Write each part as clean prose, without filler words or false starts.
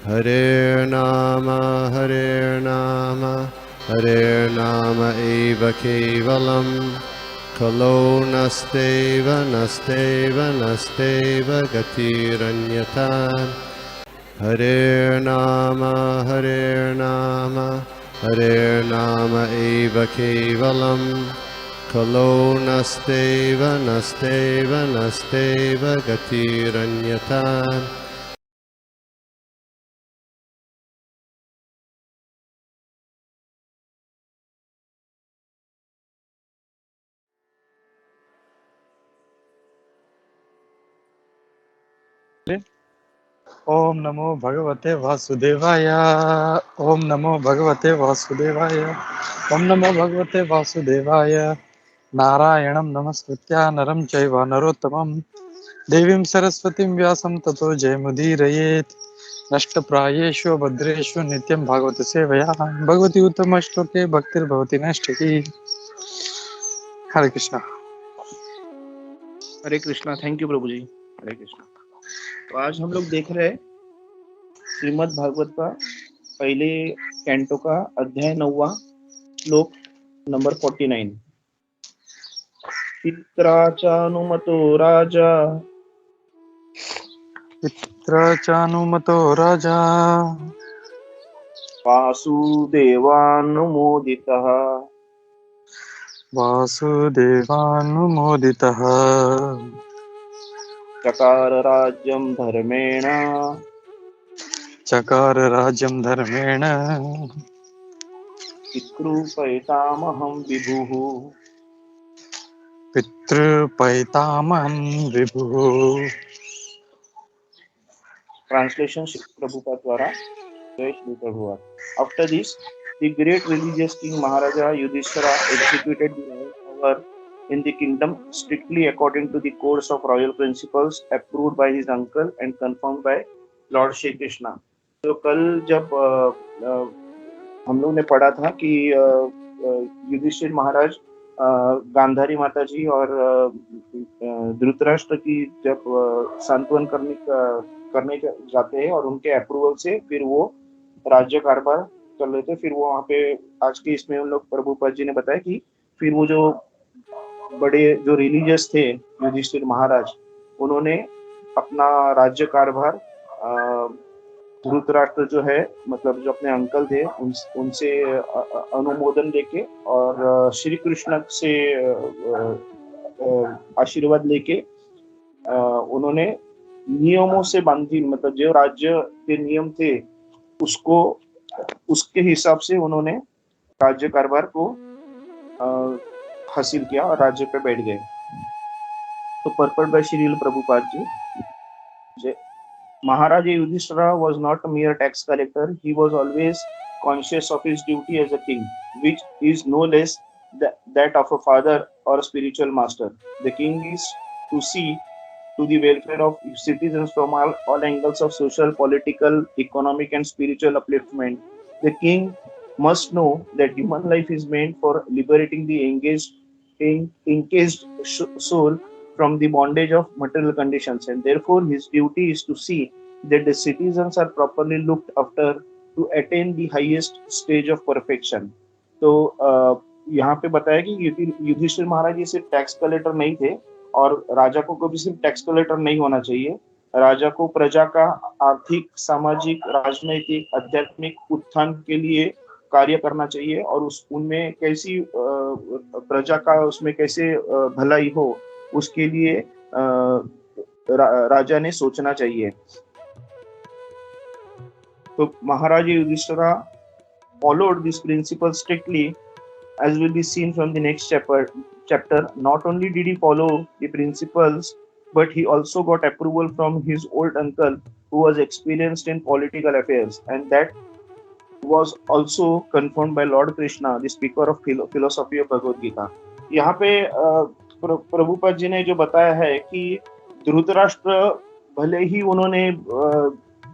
Hare Nama, Hare Nama eva kevalam, Kalo nasteva, nasteva, nasteva gatiranyata. Hare Nama, Hare Nama, Hare Nama eva kevalam, Kalo nasteva, nasteva, nasteva gatiranyata. ओम नमो भगवते वासुदेवाय। ओम नमो भगवते वासुदेवाय। ओम नमो भगवते वासुदेवाय। नारायणं नमस्कृत्य नरं चैव नरोत्तमं देवीं सरस्वतीं व्यासं ततो जयमुदीरयेत्। नष्टप्रायेषु भद्रेषु नित्यं भागवत सेवया भगवती उत्तमश्लोके भक्तिर्भवति नष्टकी। हरे कृष्णा। हरे कृष्णा। थैंक यू प्रभु जी। हरे कृष्णा। तो आज हम लोग देख रहे हैं श्रीमद् भागवत का पहले कैंटो का अध्याय 9वां श्लोक नंबर 49। पित्राचानुमतो राजा पित्रा चानुमतो राजा वासुदेवानुमोदितः वासुदेवानुमोदितः चकार राज्यं धर्मेण चकार राज्यं धर्मेण पितृपैतामहं विभुः। पितृपैतामहं विभुः। Translation Srila Prabhupada द्वारा। जय Shri Prabhupada. After this, the great religious king Maharaja Yudhishthira executed the royal power in the kingdom strictly according to the codes of royal principles approved by his uncle and confirmed by Lord Shri Krishna. तो कल जब हम लोग ने पढ़ा था कि युधिष्ठिर महाराज गांधारी माता जी और धृतराष्ट्र की जब सांत्वन करने जाते हैं और उनके अप्रूवल से फिर वो राज्य कारभार कर लेते। फिर वो वहाँ पे आज के इसमें उन लोग प्रभुपाद जी ने बताया कि फिर वो जो बड़े जो रिलीजियस थे युधिष्ठिर महाराज, उन्होंने अपना राज्य कारभार धृतराष्ट्र जो है मतलब जो अपने अंकल थे उनसे अनुमोदन लेके और श्री कृष्ण से आशीर्वाद लेके उन्होंने नियमों से बांधी मतलब जो राज्य के नियम थे उसको उसके हिसाब से उन्होंने राज्य कारभार को हासिल किया और राज्य पे बैठ गए। तो purport by Srila Prabhupada ji. Maharaja Yudhishthira was not a mere tax collector. He was always conscious of his duty as a king, which is no less that of a father or a spiritual master. The king is to see to the welfare of citizens from all angles of social, political, economic, and spiritual upliftment. The king must know that human life is meant for liberating the encaged soul from the bondage of material conditions, and therefore his duty is to see that the citizens are properly looked after to attain the highest stage of perfection. तो यहाँ पे बताया कि युधिष्ठिर महाराज ये सिर्फ tax collector नहीं थे और राजा को कभी सिर्फ टैक्स कलेक्टर नहीं होना चाहिए। राजा को प्रजा का आर्थिक, सामाजिक, राजनैतिक, आध्यात्मिक उत्थान के लिए कार्य करना चाहिए और उनमें कैसी प्रजा का उसमें कैसे भलाई हो उसके लिए राजा ने सोचना चाहिए। तो महाराज Yudhishthira followed this principle strictly, as will be seen from the next chapter. Not only did he follow the principles, but he also got approval from his old uncle, who was experienced in political affairs, and that was also confirmed by Lord Krishna, the speaker of philosophy of Bhagavad Gita. यहाँ पे प्रभुपाद जी ने जो बताया है कि धृतराष्ट्र भले ही उन्होंने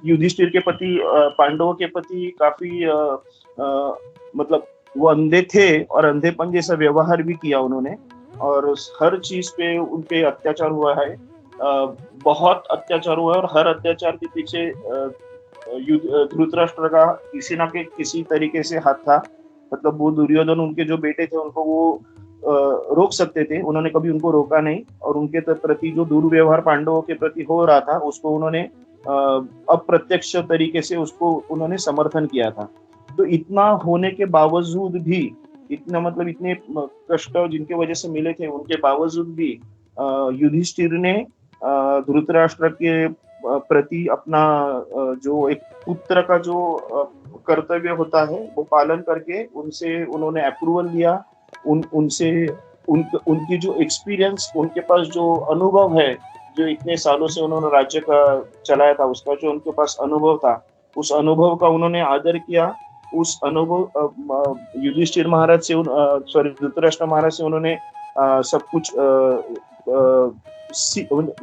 युधिष्ठिर के प्रति पांडवों के प्रति काफी मतलब वो अंधे थे और अंधेपन जैसा व्यवहार भी किया उन्होंने और हर चीज पे उनपे अत्याचार हुआ है। बहुत अत्याचार हुआ है और हर अत्याचार के पीछे धृतराष्ट्र का किसी ना किसी तरीके से हाथ था। मतलब वो दुर्योधन उनके जो बेटे थे उनको वो रोक सकते थे, उन्होंने कभी उनको रोका नहीं, और उनके प्रति जो दुर्व्यवहार पांडवों के प्रति हो रहा था उसको उन्होंने अप्रत्यक्ष तरीके से उसको उन्होंने समर्थन किया था। तो इतना होने के बावजूद भी, इतना मतलब इतने कष्ट जिनके वजह से मिले थे उनके बावजूद भी युधिष्ठिर ने धृतराष्ट्र के प्रति अपना जो एक पुत्र का जो कर्तव्य होता है वो पालन करके उनसे उन्होंने अप्रूवल लिया। उनसे उनकी जो एक्सपीरियंस, उनके पास जो अनुभव है, जो इतने सालों से उन्होंने राज्य का चलाया था, उसका जो उनके पास अनुभव था, उस अनुभव का उन्होंने आदर किया। उस अनुभव युधिष्ठिर महाराज से सॉरी धृतराष्ट्र महाराज से उन्होंने सब कुछ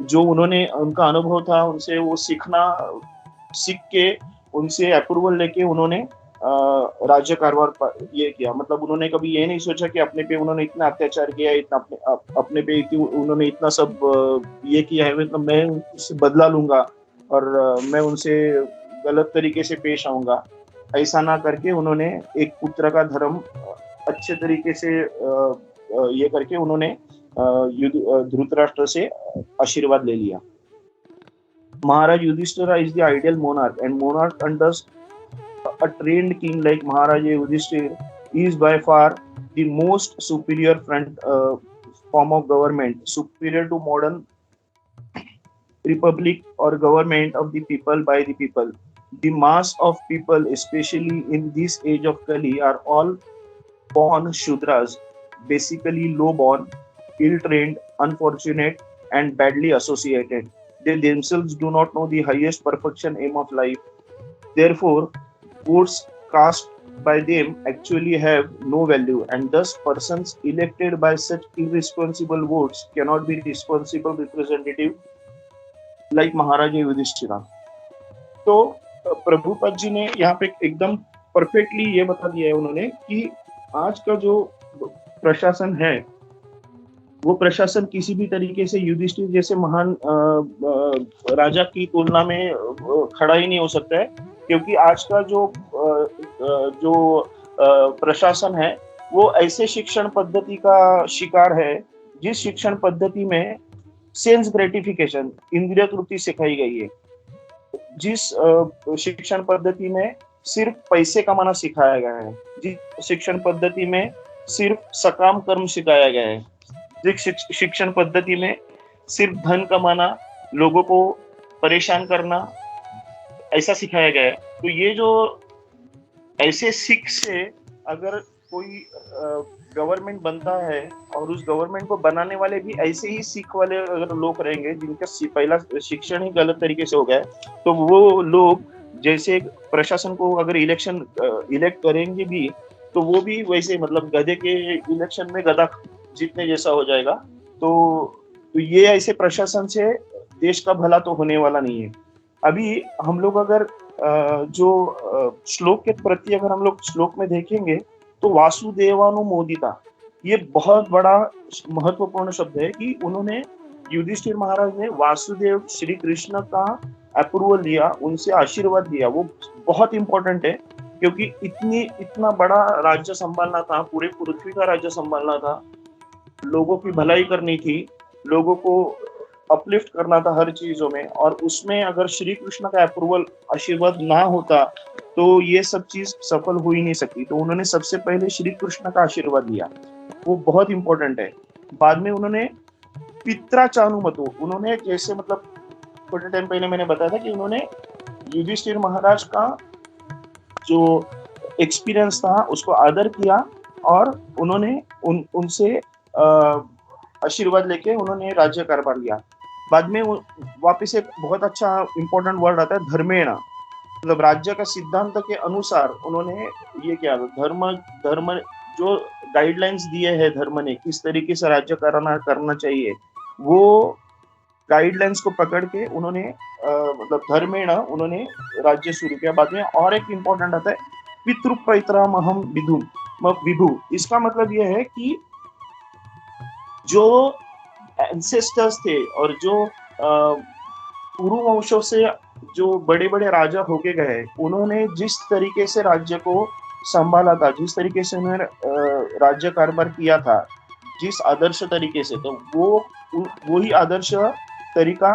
जो उन्होंने उनका अनुभव था उनसे वो सीख के उनसे अप्रूवल लेके उन्होंने राज्य कारभार ये किया। मतलब उन्होंने कभी ये नहीं सोचा कि अपने पे उन्होंने इतना अत्याचार किया, इतना अपने पे उन्होंने इतना सब ये किया है, मतलब मैं उससे बदला लूंगा और मैं उनसे गलत तरीके से पेश आऊंगा। ऐसा ना करके उन्होंने एक पुत्र का धर्म अच्छे तरीके से ये करके उन्होंने धृतराष्ट्र से आशीर्वाद ले लिया। Maharaj Yudhishthira is the ideal monarch, and monarch under a trained king like Maharaja Yudhishthira is by far the most superior form of government, superior to modern republic or government of the people by the people. The mass of people, especially in this age of Kali, are all born Shudras, basically low born, ill-trained, unfortunate, and badly associated. They themselves do not know the highest perfection aim of life. Therefore, votes cast by them actually have no value, and thus persons elected by such irresponsible votes cannot be responsible representative like Maharaja Yudhishthira. तो प्रभुपद जी ने यहाँ पे एकदम perfectly ये बता दिया है उन्होंने कि आज का जो प्रशासन है वो प्रशासन किसी भी तरीके से युधिष्ठिर जैसे महान राजा की तुलना में खड़ा ही नहीं हो सकता है, क्योंकि आज का जो प्रशासन है वो ऐसे शिक्षण पद्धति का शिकार है जिस शिक्षण पद्धति में सेंस ग्रेटिफिकेशन, इंद्रिय तृप्ति सिखाई गई है, जिस शिक्षण पद्धति में सिर्फ पैसे कमाना सिखाया गया है, जिस शिक्षण पद्धति में सिर्फ सकाम कर्म सिखाया गया है, जिस शिक्षण पद्धति में सिर्फ धन कमाना, लोगों को परेशान करना ऐसा सिखाया गया है। तो ये जो ऐसे सीख से अगर कोई गवर्नमेंट बनता है और उस गवर्नमेंट को बनाने वाले भी ऐसे ही सीख वाले अगर लोग रहेंगे जिनका पहला शिक्षण ही गलत तरीके से हो गया है, तो वो लोग जैसे प्रशासन को अगर इलेक्ट करेंगे भी तो वो भी वैसे मतलब गधे के इलेक्शन में गधा जीतने जैसा हो जाएगा। तो ये ऐसे प्रशासन से देश का भला तो होने वाला नहीं है। अभी हम लोग अगर जो श्लोक के प्रति अगर हम लोग श्लोक में देखेंगे तो वासुदेवानुमोदिता, ये बहुत बड़ा महत्वपूर्ण शब्द है कि उन्होंने युधिष्ठिर महाराज ने वासुदेव श्री कृष्ण का अप्रूवल लिया, उनसे आशीर्वाद लिया। वो बहुत इंपॉर्टेंट है क्योंकि इतना बड़ा राज्य संभालना था, पूरे पृथ्वी का राज्य संभालना था, लोगों की भलाई करनी थी, लोगों को अपलिफ्ट करना था हर चीजों में, और उसमें अगर श्री कृष्ण का अप्रूवल आशीर्वाद ना होता तो ये सब चीज सफल हो ही नहीं सकती। तो उन्होंने सबसे पहले श्री कृष्ण का आशीर्वाद लिया, वो बहुत इंपॉर्टेंट है। बाद में उन्होंने पित्राचानुमतो, उन्होंने जैसे मतलब थोड़े टाइम पहले मैंने बताया था कि उन्होंने युधिष्ठिर महाराज का जो एक्सपीरियंस था उसको आदर किया और उन्होंने उनसे आशीर्वाद लेके उन्होंने राज्य कारभार लिया। बाद में वापस एक बहुत अच्छा इंपॉर्टेंट वर्ड आता है धर्मेण, मतलब राज्य का सिद्धांत के अनुसार उन्होंने ये किया। धर्म जो गाइडलाइंस दिए हैं धर्म ने किस तरीके से राज्य करना चाहिए, वो गाइडलाइंस को पकड़ के उन्होंने मतलब धर्मेण उन्होंने राज्य शुरू किया। बाद में और एक इम्पोर्टेंट आता है पितृपैतरामहम विभु। इसका मतलब यह है कि जो एंसेस्टर्स थे और जो पूर्व वंशों से जो बड़े बड़े राजा होके गए, उन्होंने जिस तरीके से राज्य को संभाला था, जिस तरीके से उन्होंने राज्य कारभार किया था, जिस आदर्श तरीके से, तो वही आदर्श तरीका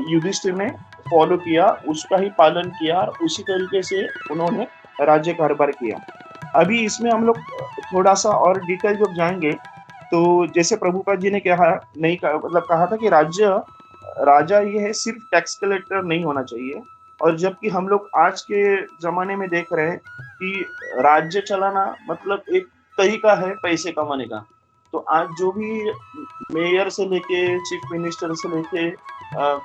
युधिष्ठिर ने फॉलो किया, उसका ही पालन किया और उसी तरीके से उन्होंने राज्य कारभार किया। अभी इसमें हम लोग थोड़ा सा और डिटेल जब जाएंगे, तो जैसे प्रभुपाद जी ने कहा, नहीं कहा, मतलब कहा था कि राजा ये है, सिर्फ टैक्स कलेक्टर नहीं होना चाहिए। और जबकि हम लोग आज के जमाने में देख रहे हैं कि राज्य चलाना मतलब एक तरीका है पैसे कमाने का। तो आज जो भी मेयर से लेके चीफ मिनिस्टर से लेके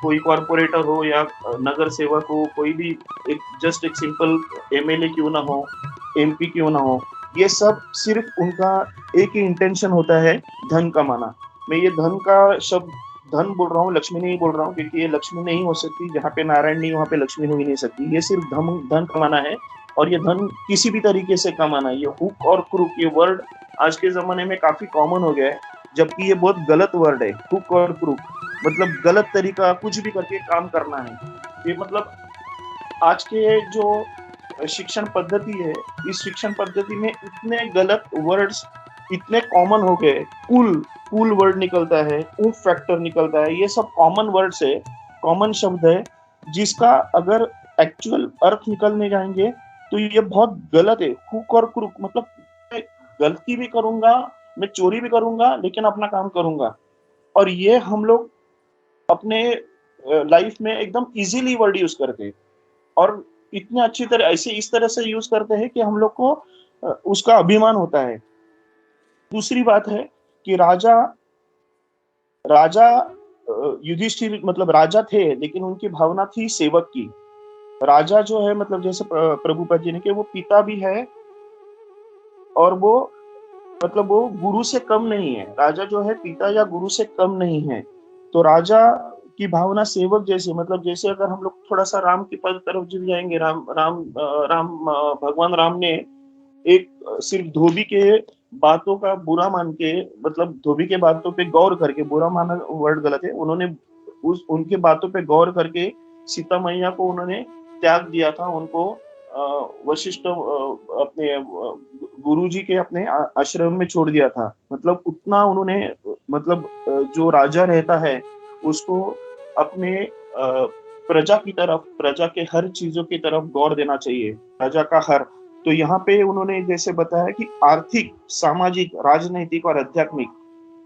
कोई कॉर्पोरेटर हो या नगर सेवक हो, कोई भी एक सिंपल एमएलए क्यों ना हो, एमपी क्यों ना हो, ये सब सिर्फ उनका एक ही इंटेंशन होता है, धन कमाना। मैं ये धन का शब्द धन बोल रहा हूँ, लक्ष्मी नहीं बोल रहा हूँ, क्योंकि ये लक्ष्मी नहीं हो सकती। जहाँ पे नारायण नहीं, वहाँ पे लक्ष्मी हो ही नहीं सकती। ये सिर्फ धन कमाना है, और ये धन किसी भी तरीके से कमाना है। ये हुक और क्रूक, ये वर्ड आज के जमाने में काफी कॉमन हो गया है, जबकि ये बहुत गलत वर्ड है। हुक और क्रूक मतलब गलत तरीका, कुछ भी करके काम करना है। ये मतलब आज के जो शिक्षण पद्धति है, इस शिक्षण पद्धति में इतने गलत वर्ड्स इतने कॉमन हो गए। कूल वर्ड निकलता है, ऊफ फैक्टर निकलता है, ये सब कॉमन वर्ड्स है, कॉमन शब्द है, जिसका अगर एक्चुअल अर्थ निकलने जाएंगे तो ये बहुत गलत है। हुक और क्रूक मतलब मैं गलती भी करूंगा, मैं चोरी भी करूंगा, लेकिन अपना काम करूंगा। और ये हम लोग अपने लाइफ में एकदम इजीली वर्ड यूज करते हैं, और इतने अच्छी तरह ऐसे इस तरह से यूज करते हैं कि हम लोग को उसका अभिमान होता है। दूसरी बात है कि राजा युधिष्ठिर मतलब राजा थे, लेकिन उनकी भावना थी सेवक की। राजा जो है मतलब जैसे प्रभुपद जी ने कि वो पिता भी है, और वो मतलब वो गुरु से कम नहीं है। राजा जो है पिता या गुरु से कम नहीं है। तो राजा की भावना सेवक जैसे, मतलब जैसे अगर हम लोग थोड़ा सा राम की पद तरफ जब जाएंगे, भगवान राम ने एक सिर्फ धोबी के बातों का बुरा मान के, मतलब धोबी के बातों पे गौर करके, बुरा माना वर्ड गलत है, उन्होंने उनके बातों पे गौर करके सीता मैया को उन्होंने त्याग दिया था। उनको वशिष्ठ अपने गुरुजी के अपने आश्रम में छोड़ दिया था। मतलब उतना उन्होंने, मतलब जो राजा रहता है उसको अपने प्रजा की तरफ, प्रजा के हर चीजों की तरफ गौर देना चाहिए, प्रजा का हर। तो यहाँ पे उन्होंने जैसे बताया कि आर्थिक, सामाजिक, राजनीतिक और आध्यात्मिक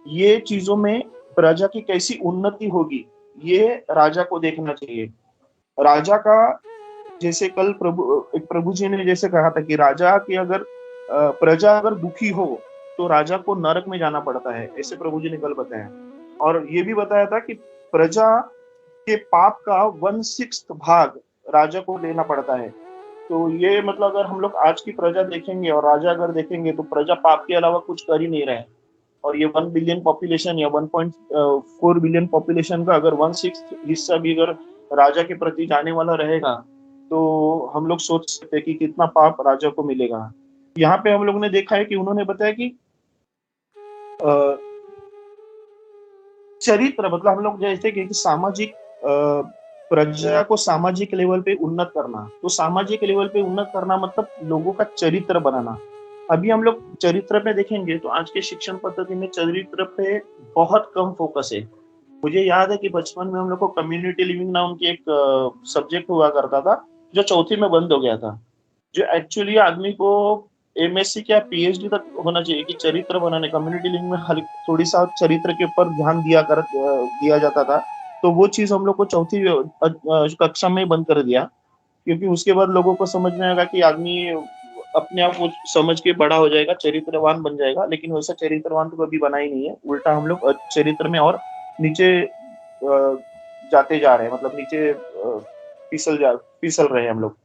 ये चीजों में प्रजा की कैसी उन्नति होगी, ये राजा को देखना चाहिए। राजा का जैसे कल प्रभु जी ने जैसे कहा था कि राजा की अगर प्रजा अगर दुखी हो तो राजा को नरक में जाना पड़ता है, ऐसे प्रभु जी ने कल बताया। और ये भी बताया था कि प्रजा के पाप का 1/6 भाग राजा को लेना पड़ता है। तो ये मतलब अगर हम लोग आज की प्रजा देखेंगे और राजा अगर देखेंगे, तो प्रजा पाप के अलावा कुछ कर ही नहीं रहे। और ये 1 बिलियन पॉपुलेशन या 1.4 बिलियन पॉपुलेशन का अगर 1/6 हिस्सा भी अगर राजा के प्रति जाने वाला रहेगा, तो हम लोग सोच सकते हैं कि कितना पाप राजा को मिलेगा। यहाँ पे हम लोग ने देखा है कि उन्होंने बताया कि चरित्र, मतलब हम लोग जैसे कि सामाजिक प्रजा को सामाजिक लेवल पे उन्नत करना, तो सामाजिक लेवल पे उन्नत करना मतलब लोगों का चरित्र बनाना। अभी हम लोग चरित्र पे देखेंगे तो आज के शिक्षण पद्धति में चरित्र पे बहुत कम फोकस है। मुझे याद है कि बचपन में हम लोग को कम्युनिटी लिविंग नाम की एक सब्जेक्ट हुआ करता था, जो चौथी में बंद हो गया था, जो एक्चुअली आदमी को एमएससी क्या पीएचडी तक होना चाहिए कि चरित्र बनाने, कम्युनिटी लिविंग में थोड़ी सा चरित्र के ऊपर ध्यान दिया जाता था। तो वो चीज हम लोग को चौथी कक्षा में बंद कर दिया, क्योंकि उसके बाद लोगों को समझ में आएगा कि आदमी अपने आप वो समझ के बड़ा हो जाएगा, चरित्रवान बन जाएगा। लेकिन वैसा चरित्रवान तो कभी बना ही नहीं है, उल्टा हम लोग चरित्र में और नीचे जाते जा रहे हैं, मतलब नीचे फिसल रहे हैं हम लोग।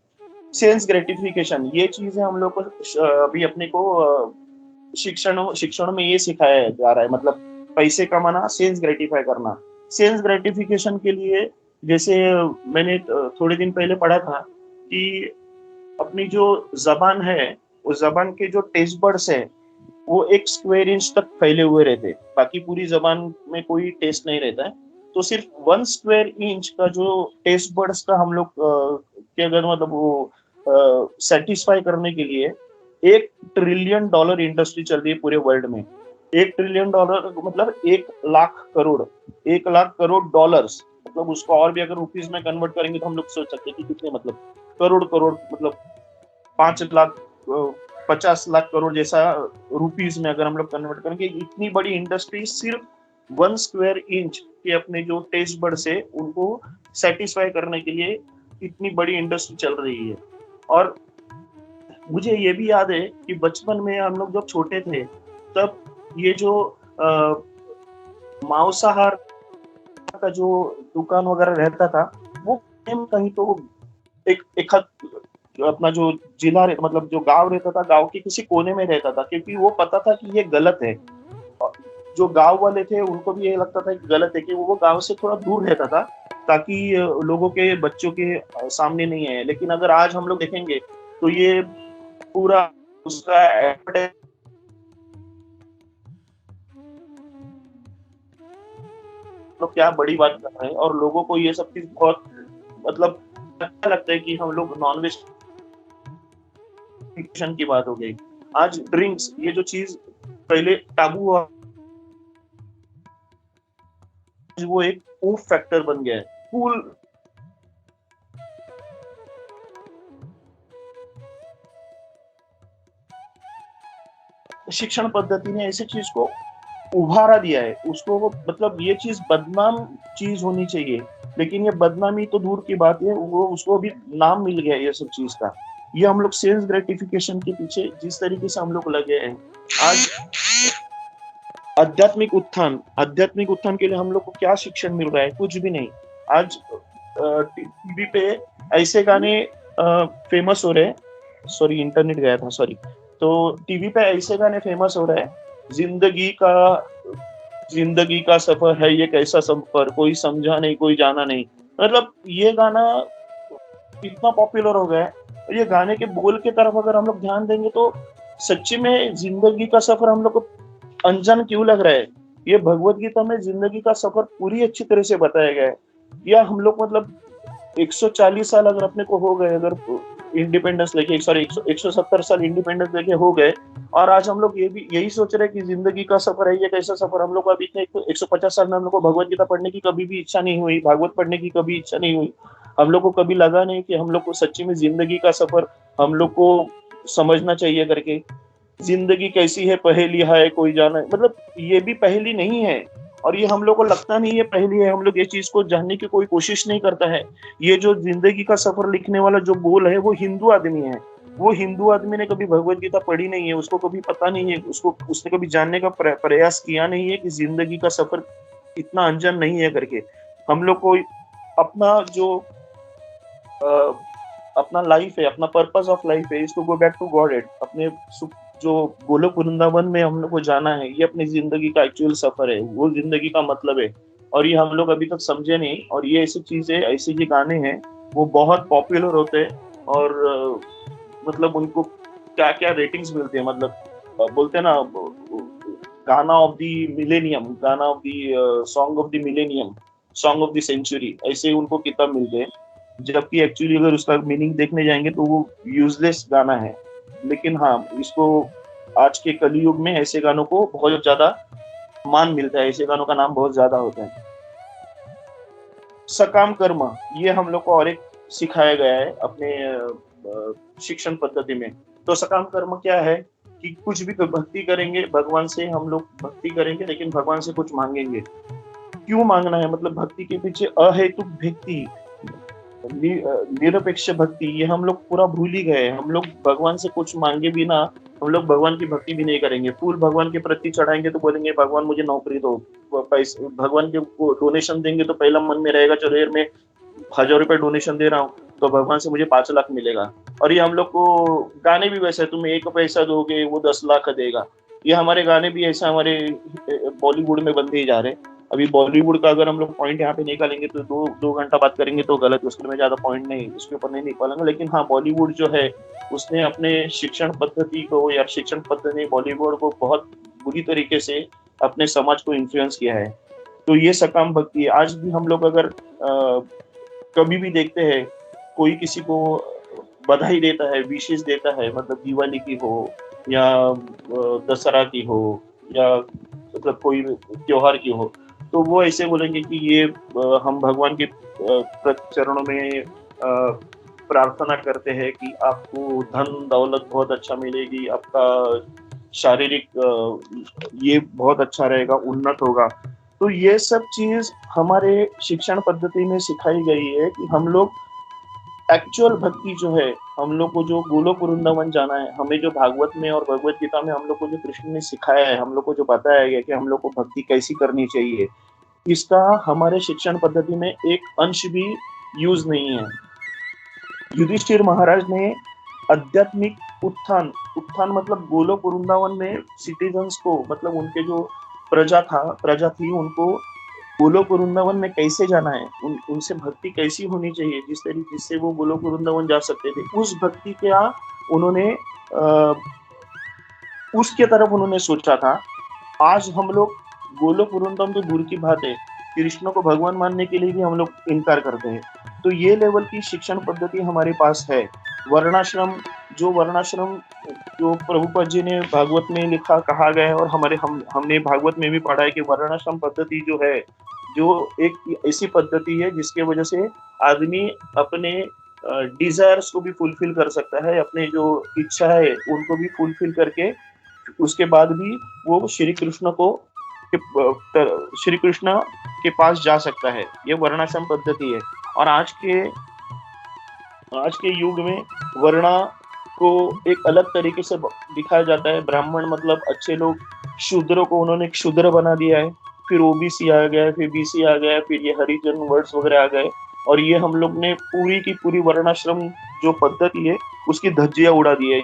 सेंस ग्रेटिफिकेशन, ये चीज है हम लोग को अभी अपने को शिक्षण में ये सिखाया जा रहा है, मतलब पैसे कमाना, सेंस ग्रेटिफाई करना। सेंस ग्रेटिफिकेशन के लिए जैसे मैंने थोड़े दिन पहले पढ़ा था कि अपनी जो जबान है, उस जबान के जो टेस्ट बर्ड्स है वो 1 स्क्वायर इंच तक फैले हुए रहते, बाकी पूरी जबान में कोई टेस्ट नहीं रहता है। तो सिर्फ 1 स्क्वायर इंच का जो टेस्ट बर्ड्स का हम लोग के अगर मतलब वो सेटिस्फाई करने के लिए $1 ट्रिलियन इंडस्ट्री चल रही है पूरे वर्ल्ड में। $1 ट्रिलियन मतलब 1 लाख करोड़ डॉलर्स, मतलब उसको और भी अगर रुपीज में कन्वर्ट करेंगे तो हम लोग सोच सकते हैं कि कितने मतलब करोड़ मतलब 50 लाख करोड़ जैसा रुपीज में अगर हम लोग कन्वर्ट करेंगे, इतनी बड़ी इंडस्ट्री सिर्फ 1 स्क्वायर इंच के अपने जो टेस्ट बर्ड से उनको सेटिस्फाई करने के लिए इतनी बड़ी इंडस्ट्री चल रही है। और मुझे ये भी याद है कि बचपन में हम लोग जब छोटे थे तब ये जो मांसाहार का जो दुकान वगैरह रहता था वो कहीं तो एक जो अपना जो जिला मतलब जो गांव रहता था, गांव के किसी कोने में रहता था, क्योंकि वो पता था कि ये गलत है। जो गांव वाले थे उनको भी ये लगता था कि गलत है, कि वो गांव से थोड़ा दूर रहता था ताकि लोगों के बच्चों के सामने नहीं आए। लेकिन अगर आज हम लोग देखेंगे तो ये पूरा उसका तो क्या बड़ी बात कर रहे हैं, और लोगों को ये सब चीज बहुत मतलब अच्छा लगता है कि हम लोग नॉनवेज की बात हो गई। आज ड्रिंक्स ये जो चीज पहले टाबू हुआ, वो एक ऊफ फैक्टर बन गया है। कूल शिक्षण पद्धति ने ऐसी चीज को उभारा दिया है, उसको वो मतलब ये चीज बदनाम चीज होनी चाहिए, लेकिन ये बदनामी तो दूर की बात है, वो उसको भी नाम मिल गया ये सब चीज का। ये हम लोग सेल्स ग्रेटिफिकेशन के पीछे जिस तरीके से हम लोग लगे हैं, आज आध्यात्मिक उत्थान के लिए हम लोग को क्या शिक्षण मिल रहा है? कुछ भी नहीं। आज टीवी पे ऐसे गाने फेमस हो रहे हैं, सॉरी इंटरनेट गया था, सॉरी। तो टीवी पे ऐसे गाने फेमस हो रहे हैं, जिंदगी का सफर है ये कैसा सफर, कोई समझा नहीं कोई जाना नहीं। मतलब ये गाना इतना पॉपुलर हो गया है, और ये गाने के बोल के तरफ अगर हम लोग ध्यान देंगे तो सच्ची में जिंदगी का सफर हम लोग को अनजान क्यों लग रहा है? ये भगवत गीता में जिंदगी का सफर पूरी अच्छी तरह से बताया गया है। या हम लोग मतलब 140 साल अगर अपने को हो गए, अगर इंडिपेंडेंस लेके 170 साल इंडिपेंडेंस लेके हो गए, और आज हम लोग यही सोच रहे हैं कि जिंदगी का सफर है ये कैसा सफर। हम लोग अभी इतने 150 साल में हम लोग को भगवत गीता पढ़ने की कभी भी इच्छा नहीं हुई, भागवत पढ़ने की कभी इच्छा नहीं हुई। हम लोग को कभी लगा नहीं कि हम लोग को सच्ची में जिंदगी का सफर हम लोग को समझना चाहिए करके। जिंदगी कैसी है पहेली है कोई जाना, मतलब ये भी पहेली नहीं है, और ये हम लोग को लगता नहीं है पहेली है। हम लोग ये चीज को जानने की कोई कोशिश नहीं करता है। ये जो जिंदगी का सफर लिखने वाला जो बोल है वो हिंदू आदमी है। वो हिंदू आदमी ने कभी भगवत गीता पढ़ी नहीं है, उसको कभी पता नहीं है, उसने कभी जानने का प्रयास किया नहीं है कि जिंदगी का सफर इतना अनजान नहीं है करके। हम लोग को अपना जो अपना लाइफ है, अपना पर्पस ऑफ लाइफ है, इसको go back to Godhead, अपने जो गोलोक वृंदावन में हम लोग को जाना है, ये अपनी जिंदगी का एक्चुअल सफर है, वो जिंदगी का मतलब है। और ये हम लोग अभी तक समझे नहीं। और ये ऐसी चीजें, ऐसे ये गाने हैं वो बहुत पॉपुलर होते हैं, और मतलब उनको क्या क्या रेटिंग्स मिलते हैं, मतलब बोलते हैं ना गाना ऑफ द मिलेनियम, गाना of the song of the millennium, song of the century, ऐसे उनको किताब मिलते हैं। जबकि एक्चुअली अगर उसका मीनिंग देखने जाएंगे तो वो यूजलेस गाना है। लेकिन हाँ, इसको आज के कलयुग में ऐसे गानों को बहुत ज्यादा मान मिलता है, ऐसे गानों का नाम बहुत ज्यादा होता है। सकाम कर्म, ये हम लोग को और एक सिखाया गया है अपने शिक्षण पद्धति में। तो सकाम कर्म क्या है कि कुछ भी भक्ति करेंगे, भगवान से हम लोग भक्ति करेंगे, लेकिन भगवान से कुछ मांगेंगे। क्यों मांगना है? मतलब भक्ति के पीछे अहेतुक भक्ति, निरपेक्ष भक्ति, ये हम लोग पूरा भूल ही गए। हम लोग भगवान से कुछ मांगे बिना हम लोग भगवान की भक्ति भी नहीं करेंगे। फूल भगवान के प्रति चढ़ाएंगे तो बोलेंगे भगवान मुझे नौकरी दो, पैसे भगवान के डोनेशन देंगे तो पहला मन में रहेगा चलो यार मैं 1000 रुपए डोनेशन दे रहा हूँ तो भगवान से मुझे 5 लाख मिलेगा। और ये हम लोग को गाने भी वैसे, तुम 1 पैसा दोगे वो 10 लाख देगा। ये हमारे गाने भी ऐसा हमारे बॉलीवुड में बनते ही जा रहे हैं। अभी बॉलीवुड का अगर हम लोग पॉइंट यहाँ पे निकालेंगे तो दो घंटा बात करेंगे तो गलत, उसके में ज्यादा पॉइंट नहीं, उसके ऊपर नहीं निकालेंगे। लेकिन हाँ, बॉलीवुड जो है उसने अपने शिक्षण पद्धति को, या शिक्षण पद्धति बॉलीवुड को बहुत बुरी तरीके से अपने समाज को इन्फ्लुएंस किया है। तो ये सकाम भक्ति है। आज भी हम लोग अगर कभी भी देखते हैं, कोई किसी को बधाई देता है, विशेष देता है, मतलब दिवाली की हो या दशहरा की हो या मतलब कोई त्योहार की हो, तो वो ऐसे बोलेंगे कि ये हम भगवान के चरणों में प्रार्थना करते हैं कि आपको धन दौलत बहुत अच्छा मिलेगी, आपका शारीरिक ये बहुत अच्छा रहेगा, उन्नत होगा। तो ये सब चीज हमारे शिक्षण पद्धति में सिखाई गई है कि हम लोग एक्चुअल भक्ति जो है, हम लोग को जो गोलोक वृंदावन जाना है, हमें जो भागवत में और भगवत गीता में हम लोग को जो कृष्ण ने सिखाया है, हम लोग को जो बताया गया कि हम लोग को भक्ति कैसी करनी चाहिए, इसका हमारे शिक्षण पद्धति में एक अंश भी यूज नहीं है। युधिष्ठिर महाराज ने आध्यात्मिक उत्थान उत्थान मतलब गोलोक वृंदावन में सिटीजन्स को, मतलब उनके जो प्रजा थी, उनको गोलोक वृंदावन में कैसे जाना है, उनसे भक्ति कैसी होनी चाहिए, जिस तरीके जिससे वो गोलोक वृंदावन जा सकते थे, उस भक्ति का उन्होंने उसके तरफ उन्होंने सोचा था। आज हम लोग गोलोक वृंदावन तो दूर की बात है, कृष्ण को भगवान मानने के लिए भी हम लोग इनकार करते हैं। तो ये लेवल की शिक्षण पद्धति हमारे पास है। वर्णाश्रम जो प्रभुपाद जी ने भागवत में लिखा कहा गया है, और हमने भागवत में भी पढ़ा है कि वर्णाश्रम पद्धति जो है, जो एक ऐसी पद्धति है जिसके वजह से आदमी अपने डिजायर्स को भी फुलफिल कर सकता है, अपने जो इच्छा है उनको भी फुलफिल करके उसके बाद भी वो श्री कृष्ण के पास जा सकता है। ये वर्णाश्रम पद्धति है। और आज के युग में वर्णा को एक अलग तरीके से दिखाया जाता है। ब्राह्मण मतलब अच्छे लोग, शूद्रों को उन्होंने क्षुद्र बना दिया है, फिर ओबीसी आ गया, फिर बीसी आ गया, फिर ये हरिजन वर्ड्स वगैरह आ गए, और ये हम लोग ने पूरी की पूरी वर्णाश्रम जो पद्धति है उसकी धज्जियां उड़ा दी है।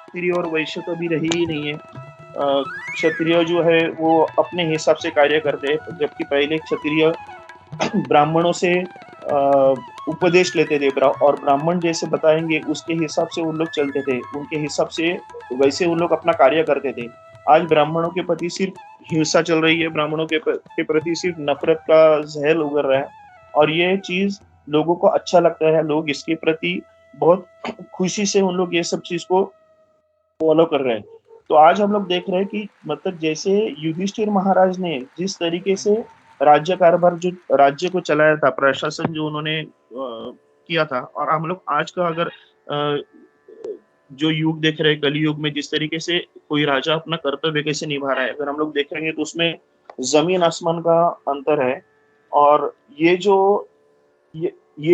क्षत्रिय और वैश्य कभी रही ही नहीं है। क्षत्रिय जो है वो अपने हिसाब से कार्य करते हैं, जबकि पहले क्षत्रिय ब्राह्मणों से उपदेश लेते थे, और ब्राह्मण जैसे बताएंगे उसके हिसाब से उन लोग चलते थे, उनके हिसाब से वैसे उन लोग अपना कार्य करते थे। आज ब्राह्मणों के प्रति सिर्फ हिंसा चल रही है, ब्राह्मणों के प्रति सिर्फ नफरत का जहर उगर रहा है, और ये चीज लोगों को अच्छा लगता है। लोग इसके प्रति बहुत खुशी से उन लोग ये सब चीज को फॉलो कर रहे हैं। तो आज हम लोग देख रहे हैं कि मतलब जैसे युधिष्ठिर महाराज ने जिस तरीके से राज्य कारभार जो राज्य को चलाया था, प्रशासन जो उन्होंने किया था, और हम लोग आज का अगर जो युग देख रहे हैं कलयुग में, जिस तरीके से कोई राजा अपना कर्तव्य कैसे निभा रहा है, अगर हम लोग देखेंगे तो उसमें जमीन आसमान का अंतर है। और ये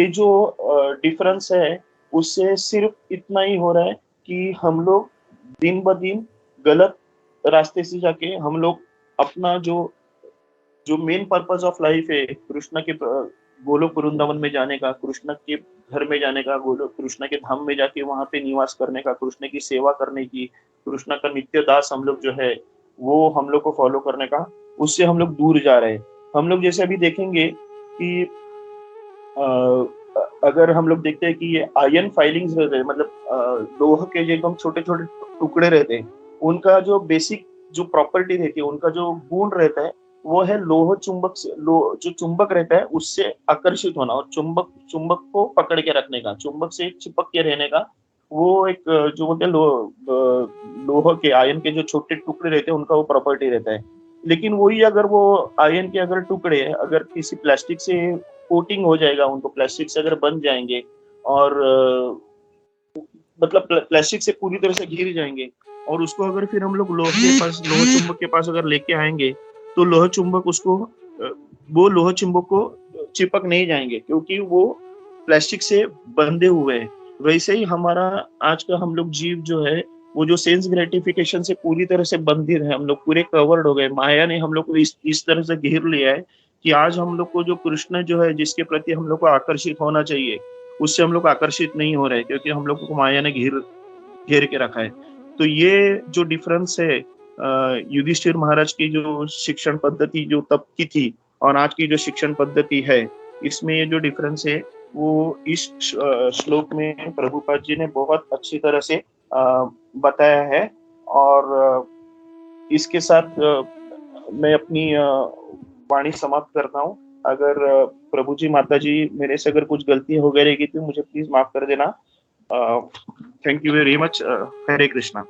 जो डिफरेंस है उससे सिर्फ इतना ही हो रहा है कि हम लोग दिन ब दिन गलत रास्ते से जाके हम लोग अपना जो मेन पर्पस ऑफ लाइफ है, कृष्ण के गोलोक वृंदावन में जाने का, कृष्ण के घर में जाने का, गोलोक कृष्ण के धाम में जाके वहां पे निवास करने का, कृष्ण की सेवा करने की, कृष्ण का नित्य दास हम लोग जो है वो हम लोग को फॉलो करने का, उससे हम लोग दूर जा रहे हैं। हम लोग जैसे अभी देखेंगे कि अगर हम लोग देखते हैं कि ये आयरन फाइलिंग्स रहते हैं, मतलब लोह के जो एकदम छोटे छोटे टुकड़े रहते हैं, उनका जो बेसिक जो प्रॉपर्टी रहती है, उनका जो गुण रहता है, वो है लोह चुंबक से जो चुंबक रहता है उससे आकर्षित होना, और चुंबक को पकड़ के रखने का, चुंबक से चिपक के रहने का। वो एक जो बोलते हैं लोह के आयन के जो छोटे टुकड़े रहते हैं उनका वो प्रॉपर्टी रहता है। लेकिन वही अगर वो आयन के अगर टुकड़े अगर किसी प्लास्टिक से कोटिंग हो जाएगा, उनको प्लास्टिक से अगर बन जाएंगे और मतलब प्लास्टिक से पूरी तरह से घिर जाएंगे, और उसको अगर फिर हम लोग लोह चुंबक के पास अगर लेके आएंगे, तो लोह चुंबक वो लोह चुंबक को चिपक नहीं जाएंगे, क्योंकि वो प्लास्टिक से बंधे हुए हैं। वैसे ही हमारा आज का हम लोग जीव जो है, वो जो सेंस ग्रेटिफिकेशन से पूरी तरह से बंधित है, हम लोग पूरे कवर्ड हो गए। माया ने हम लोग को इस तरह से घेर लिया है कि आज हम लोग को जो कृष्ण जो है, जिसके प्रति हम लोग को आकर्षित होना चाहिए, उससे हम लोग आकर्षित नहीं हो रहे, क्योंकि हम लोग को माया ने घेर के रखा है। तो ये जो डिफरेंस है युधिष्ठिर महाराज की जो शिक्षण पद्धति जो तब की थी और आज की जो शिक्षण पद्धति है, इसमें ये जो डिफरेंस है वो इस श्लोक में प्रभुपाद जी ने बहुत अच्छी तरह से बताया है। और इसके साथ मैं अपनी वाणी समाप्त करता हूँ। अगर प्रभु जी, माता जी, मेरे से अगर कुछ गलती हो गई रहेगी तो मुझे प्लीज माफ कर देना। Thank you very much. Hare Krishna.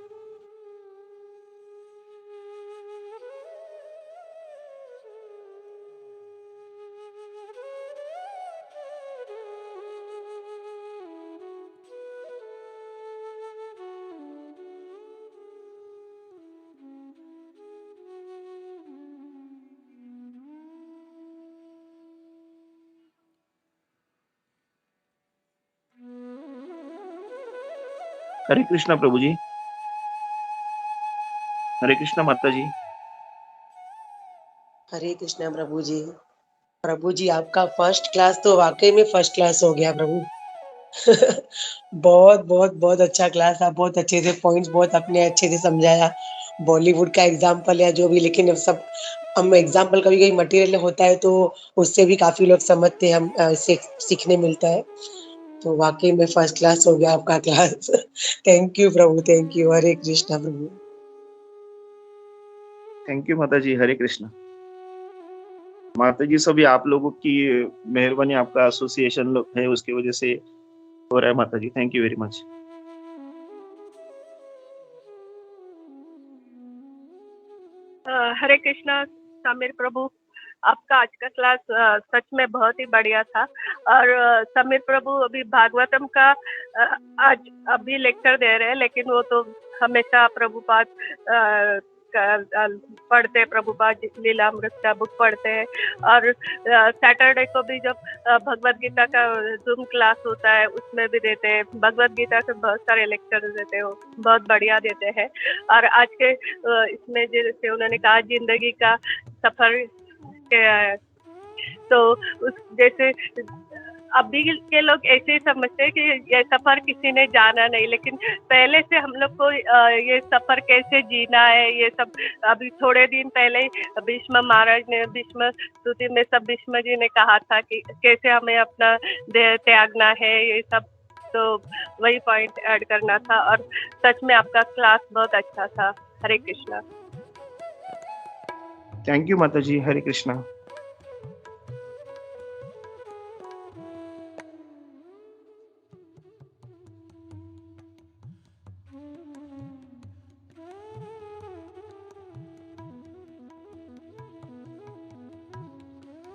Hare Krishna प्रभु जी। हरे कृष्णा माता जी। हरे कृष्णा प्रभु जी। प्रभु जी, आपका फर्स्ट क्लास तो वाकई में फर्स्ट क्लास हो गया प्रभु। बहुत बहुत बहुत अच्छा क्लास। आप बहुत अच्छे से पॉइंट्स बहुत अपने अच्छे से समझाया। बॉलीवुड का एग्जाम्पल या जो भी, लेकिन अब सब हम एग्जाम्पल कभी कभी मटेरियल होता है तो उससे भी काफी लोग समझते हैं, हम सीखने मिलता है। तो वाकई में फर्स्ट क्लास हो गया आपका class. Thank you Prabhu, thank you. Hare Krishna Prabhu. Thank you माता जी। हरे कृष्णा माता जी। सभी आप लोगों की मेहरबानी, आपका एसोसिएशन है, उसकी वजह से हो रहा है माता जी। Thank you very much. Hare Krishna Sameer प्रभु। आपका आज का क्लास सच में बहुत ही बढ़िया था। और समीर प्रभु अभी भागवतम का आज अभी लेक्चर दे रहे हैं, लेकिन वो तो हमेशा प्रभुपाद पढ़ते, प्रभुपाद लीलामृत का बुक पढ़ते हैं। और सैटरडे को भी जब भगवत गीता का जूम क्लास होता है उसमें भी देते हैं। भगवत गीता के बहुत सारे लेक्चर देते हो, बहुत बढ़िया देते हैं। और आज के इसमें जैसे उन्होंने कहा जिंदगी का सफर तो उस जैसे अभी के लोग ऐसे ही समझते हैं कि ये सफर किसी ने जाना नहीं, लेकिन पहले से हम लोग को ये सफर कैसे जीना है ये सब अभी थोड़े दिन पहले ही भीष्म महाराज ने भीष्म स्तुति में सब भीष्म जी ने कहा था कि कैसे हमें अपना देह त्यागना है, ये सब। तो वही पॉइंट ऐड करना था। और सच में आपका क्लास बहुत अच्छा था। हरे कृष्णा। थैंक यू माता जी। हरे कृष्णा।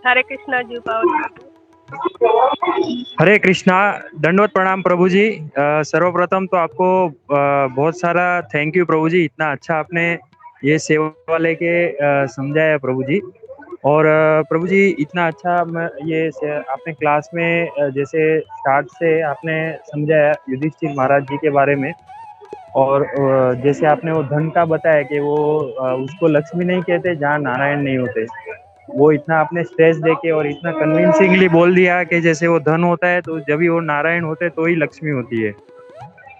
हरे कृष्णा जी। हरे कृष्णा। दंडवत प्रणाम प्रभु जी। सर्वप्रथम तो आपको बहुत सारा थैंक यू प्रभु जी। इतना अच्छा आपने ये सेवा लेके समझाया प्रभु जी। और प्रभु जी इतना अच्छा आपने क्लास में जैसे स्टार्ट से आपने समझाया युधिष्ठिर महाराज जी के बारे में। और जैसे आपने वो धन का बताया कि वो उसको लक्ष्मी नहीं कहते जहाँ नारायण नहीं होते। वो इतना आपने स्ट्रेस देके और इतना कन्विंसिंगली बोल दिया कि जैसे वो धन होता है तो जब भी वो नारायण होते तो ही लक्ष्मी होती है।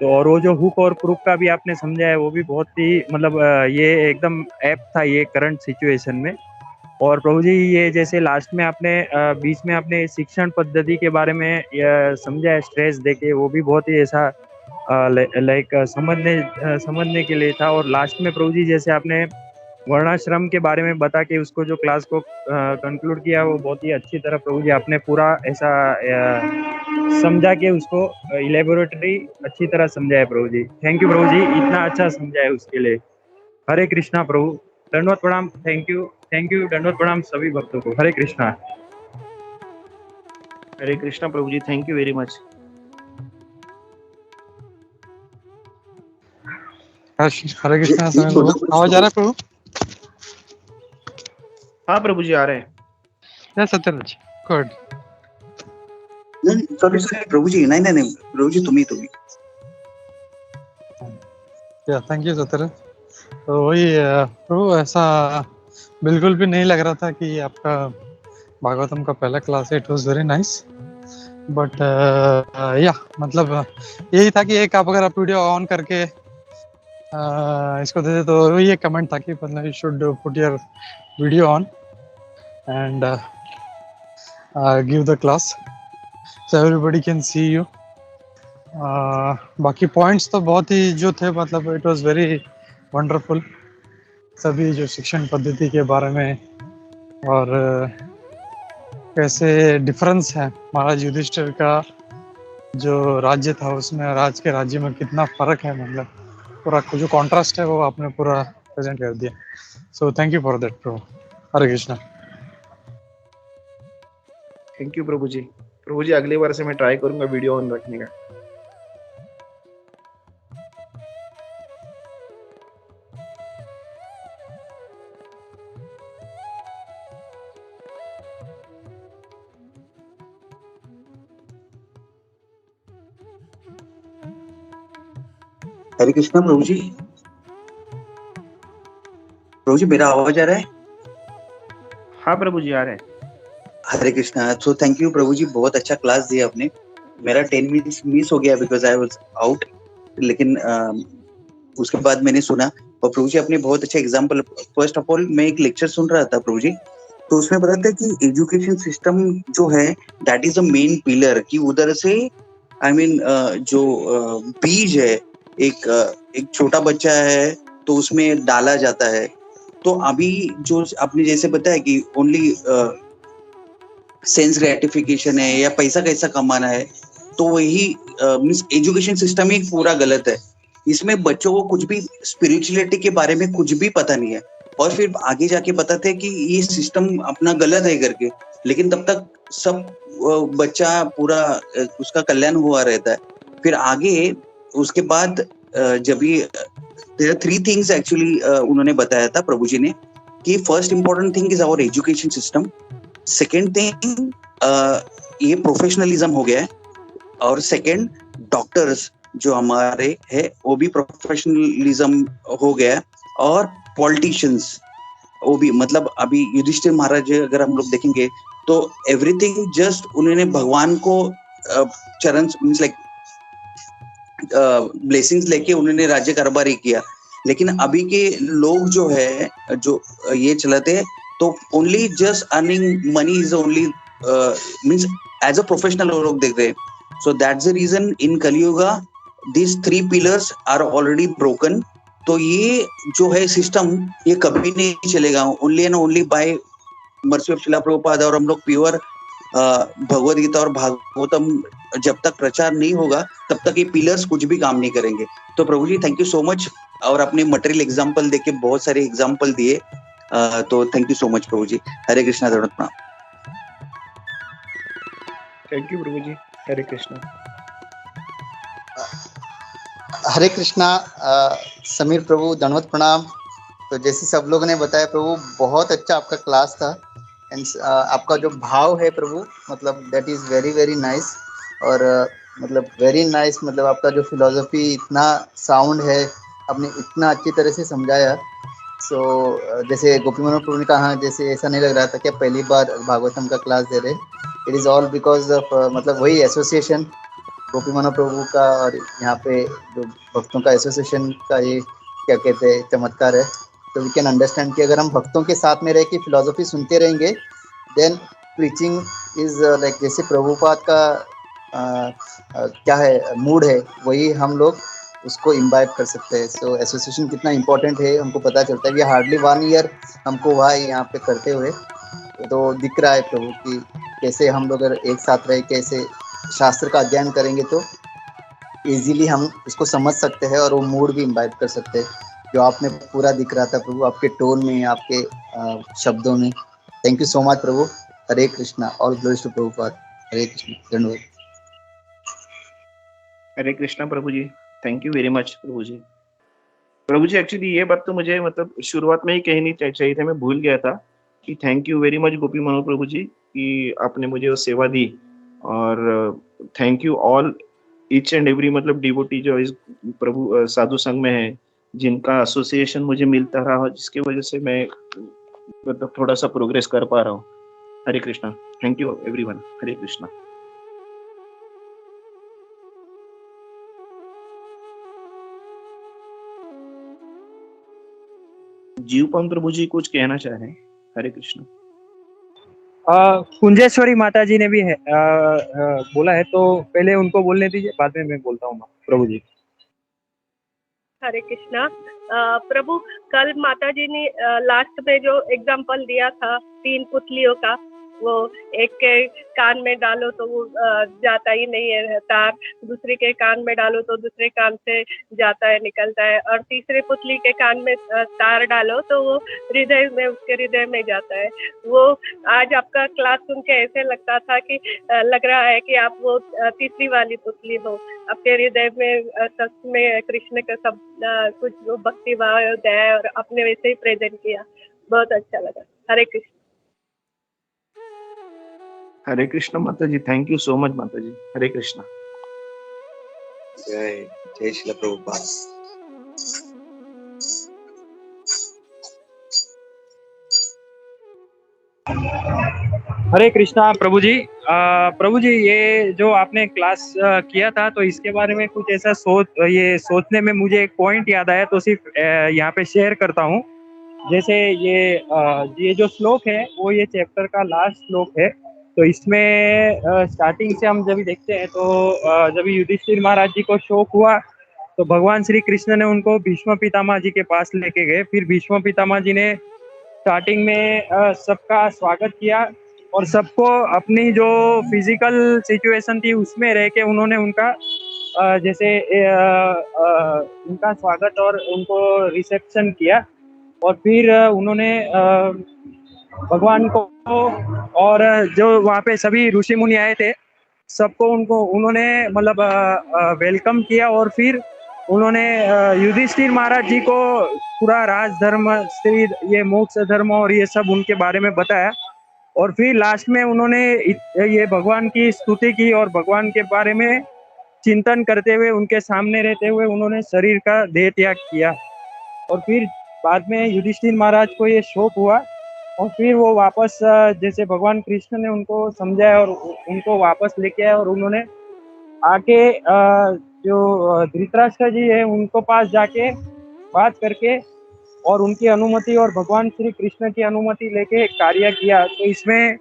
तो और वो जो हुक और क्रुक का भी आपने समझाया वो भी बहुत ही मतलब ये एकदम ऐप था ये करंट सिचुएशन में। और प्रभु जी ये जैसे लास्ट में आपने बीच में आपने शिक्षण पद्धति के बारे में समझाया स्ट्रेस देके, वो भी बहुत ही ऐसा लाइक समझने के लिए था। और लास्ट में प्रभु जी जैसे आपने वर्णाश्रम के बारे में बता के उसको जो क्लास को कंक्लूड किया वो बहुत ही अच्छी तरह प्रभु जी आपने पूरा ऐसा समझा के उसको इलेबोरेटरी अच्छी तरह समझाया प्रभु जी। थैंक यू प्रभु जी, इतना अच्छा समझाया उसके लिए। हरे कृष्णा प्रभु। दंडवत प्रणाम। थैंक यू दंडवत प्रणाम सभी भक्तों को। हरे कृष्णा। हरे कृष्णा प्रभु जी। Thank you very much. Hare Krishna Sameer प्रभु। आवाज आ रहा है प्रभु? हाँ प्रभु जी आ रहे हैं। या सत्यराज गुड। नहीं सॉरी प्रभु जी, नहीं प्रभु जी तुम्ही या थैंक यू सत्यराज। तो वही प्रभु ऐसा बिल्कुल भी नहीं लग रहा था कि आपका भागवतम का पहला क्लास है। It was very nice. But या मतलब यही था कि एक अगर आप वीडियो ऑन करके इसको दे दे तो वही एक कमेंट था कि मतलब you should put your video on and give the class so everybody can see you. बाकी पॉइंट्स तो बहुत ही जो थे मतलब इट वाज वेरी वंडरफुल। सभी जो शिक्षण पद्धति के बारे में और कैसे डिफरेंस है महाराज युधिष्ठिर का जो राज्य था उसमें और आज के राज्य में कितना फर्क है, मतलब पूरा जो कॉन्ट्रास्ट है वो आपने पूरा प्रेजेंट कर दिया। So thank you for that प्रभु। हरे कृष्णा। थैंक यू प्रभु जी। प्रभु जी अगली बार से मैं ट्राई करूंगा वीडियो ऑन रखने का। हरे कृष्णा प्रभु जी। प्रभु जी मेरा आवाज आ रहा है? हाँ प्रभु जी आ रहे हैं। हरे कृष्णा। सो थैंक यू प्रभु जी, बहुत अच्छा क्लास दिया आपने। मेरा 10 मिनट्स मिस हो गया बिकॉज आई वाज आउट, लेकिन उसके बाद मैंने सुना। और प्रभु जी आपने बहुत अच्छा एग्जांपल। फर्स्ट ऑफ ऑल मैं एक लेक्चर सुन रहा था प्रभु जी, तो उसमें बताते हैं कि एजुकेशन सिस्टम जो है that is a main pillar, कि उधर से आई मीन जो बीज है, एक छोटा बच्चा है तो उसमें डाला जाता है। तो अभी जो आपने जैसे बताया कि ओनली सेंस ग्रेटिफिकेशन है या पैसा कैसा कमाना है, तो वही मीन्स एजुकेशन सिस्टम ही पूरा गलत है। इसमें बच्चों को कुछ भी स्पिरिचुअलिटी के बारे में कुछ भी पता नहीं है, और फिर आगे जाके बताते हैं कि ये सिस्टम अपना गलत है करके, लेकिन तब तक सब बच्चा पूरा उसका कल्याण हुआ रहता है। फिर आगे उसके बाद जब ये देयर आर 3 थिंग्स एक्चुअली उन्होंने बताया था प्रभु जी ने, कि first important thing is our education system, second thing ये प्रोफेशनलिज्म हो गया है, और सेकेंड डॉक्टर्स जो हमारे है वो भी प्रोफेशनलिज्म हो गया है, और पॉलिटिशियंस वो भी, मतलब अभी युधिष्ठिर महाराज अगर हम लोग देखेंगे तो एवरीथिंग जस्ट उन्होंने भगवान को चरण मींस लाइक ब्लेसिंग्स लेके उन्होंने राज्य कारभारी किया। लेकिन अभी के लोग जो है जो ये चलाते हैं, तो only just earning money is only means as a professional वो लोग देख रहे हैं। So that's the reason in Kaliyuga this 3 pillars are already broken. तो ये जो है सिस्टम ये कभी नहीं चलेगा, only and only by mercy of Srila Prabhupada. और हम लोग प्योर भगवद गीता और भागवतम जब तक प्रचार नहीं होगा तब तक ये पिलर्स कुछ भी काम नहीं करेंगे। तो प्रभु जी थैंक यू सो मच, और अपने मटेरियल एग्जांपल देके बहुत सारे एग्जांपल दिए, तो थैंक यू सो मच प्रभु जी। हरे कृष्णा दंडवत प्रणाम। थैंक यू प्रभु जी। हरे कृष्णा। हरे कृष्णा। समीर प्रभु दंडवत प्रणाम। तो जैसे सब लोगों ने बताया प्रभु, बहुत अच्छा आपका क्लास था। एंड आपका जो भाव है प्रभु, मतलब that is very very nice. और मतलब वेरी नाइस, मतलब आपका जो फिलॉसफी इतना साउंड है, आपने इतना अच्छी तरह से समझाया। सो जैसे गोपी मनोहर प्रभु ने कहा, जैसे ऐसा नहीं लग रहा था कि आप पहली बार भागवतम का क्लास दे रहे। It is all because of मतलब वही एसोसिएशन गोपी मनोहर प्रभु का और यहाँ पे जो भक्तों का एसोसिएशन का ये क्या कहते हैं चमत्कार है। तो वी कैन अंडरस्टैंड कि अगर हम भक्तों के साथ में रह के फिलॉसफी सुनते रहेंगे, देन प्रीचिंग इज लाइक जैसे प्रभुपाद का क्या है मूड है, वही हम लोग उसको इम्बाइब कर सकते हैं। सो एसोसिएशन कितना इम्पोर्टेंट है हमको पता चलता है। ये हार्डली 1 ईयर हमको हुआ है यहाँ पे करते हुए, तो दिख रहा है प्रभु कि कैसे हम लोग अगर एक साथ रह के ऐसे शास्त्र का अध्ययन करेंगे तो इजीली हम इसको समझ सकते हैं और वो मूड भी इम्बाइब कर सकते हैं, जो आपने पूरा दिख रहा था प्रभु, आपके टोन में, आपके शब्दों में। थैंक यू सो मच प्रभु। Hare Krishna. All glories to Prabhupada. Hare Krishna. धन्यवाद। हरे कृष्णा प्रभु जी। थैंक यू वेरी मच प्रभु जी। प्रभु जी एक्चुअली ये बात तो मुझे मतलब शुरुआत में ही कहनी चाहिए था, मैं भूल गया था कि थैंक यू वेरी मच गोपी मनोहर प्रभु जी कि आपने मुझे वो सेवा दी। और thank you all each and every मतलब डिवोटी जो इस प्रभु साधु संघ में है, जिनका एसोसिएशन मुझे मिलता रहा, जिसकी वजह से मैं मतलब थोड़ा सा प्रोग्रेस कर पा रहा हूँ। Hare Krishna. Thank you everyone. Hare Krishna. जीवपन प्रभु जी कुछ कहना चाह रहे हैं। हरे कृष्णा। कुंजेश्वरी माता जी ने भी बोला है, तो पहले उनको बोलने दीजिए, बाद में मैं बोलता हूँ प्रभु जी। हरे कृष्णा। प्रभु, कल माता जी ने लास्ट में जो एग्जाम्पल दिया था 3 पुतलियों का, वो एक के कान में डालो तो वो जाता ही नहीं है तार, दूसरे के कान में डालो तो दूसरे कान से जाता है, निकलता है, और तीसरे पुतली के कान में तार डालो तो वो हृदय में, उसके हृदय में जाता है। वो आज आपका क्लास सुन के ऐसे लगता था कि लग रहा है कि आप वो तीसरी वाली पुतली हो। आपके हृदय में सच में कृष्ण का सब कुछ वो भक्ति भाव दया और आपने वैसे ही प्रेजेंट किया, बहुत अच्छा लगा। हरे कृष्ण। हरे कृष्ण माता जी, थैंक यू सो मच माता जी। हरे कृष्णा। जय जय श्री प्रभुपाद। हरे कृष्णा प्रभु जी। प्रभु जी, ये जो आपने क्लास किया था तो इसके बारे में कुछ ऐसा सोचने में मुझे एक पॉइंट याद आया, तो सिर्फ यहाँ पे शेयर करता हूँ। जैसे ये जो श्लोक है वो ये चैप्टर का लास्ट श्लोक है। तो इसमें स्टार्टिंग से हम जब देखते हैं तो जब युधिष्ठिर महाराज जी को शोक हुआ तो भगवान श्री कृष्ण ने उनको भीष्म पितामह जी के पास लेके गए। फिर भीष्म पितामह जी ने स्टार्टिंग में सबका स्वागत किया और सबको अपनी जो फिजिकल सिचुएशन थी उसमें रह के उन्होंने उनका जैसे उनका स्वागत और उनको रिसेप्शन किया। और फिर उन्होंने भगवान को और जो वहाँ पे सभी ऋषि मुनि आए थे सबको उन्होंने मतलब वेलकम किया। और फिर उन्होंने युधिष्ठिर महाराज जी को पूरा राजधर्म, स्त्री, ये मोक्ष धर्म और ये सब उनके बारे में बताया। और फिर लास्ट में उन्होंने ये भगवान की स्तुति की और भगवान के बारे में चिंतन करते हुए उनके सामने रहते हुए उन्होंने शरीर का देह त्याग किया। और फिर बाद में युधिष्ठिर महाराज को ये शोक हुआ और फिर वो वापस जैसे भगवान कृष्ण ने उनको समझाया और उनको वापस लेके आए और उन्होंने आके जो धृतराष्ट्र जी है उनको पास जाके बात करके और उनकी अनुमति और भगवान श्री कृष्ण की अनुमति लेके कार्य किया। तो इसमें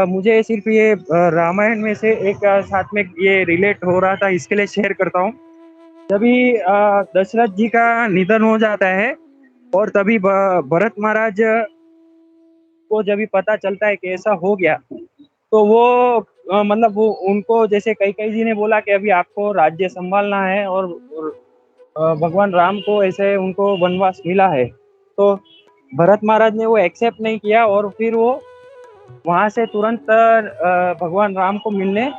मुझे सिर्फ ये रामायण में से एक साथ में ये रिलेट हो रहा था, इसके लिए शेयर करता हूँ। तभी दशरथ जी का निधन हो जाता है और तभी भरत महाराज को जब भी पता चलता है कि ऐसा हो गया तो वो मतलब वो उनको जैसे कई जी ने बोला कि अभी आपको राज्य संभालना है और भगवान राम को ऐसे उनको वनवास मिला है। तो भरत महाराज ने वो एक्सेप्ट नहीं किया और फिर वो वहां से तुरंत भगवान राम को मिलने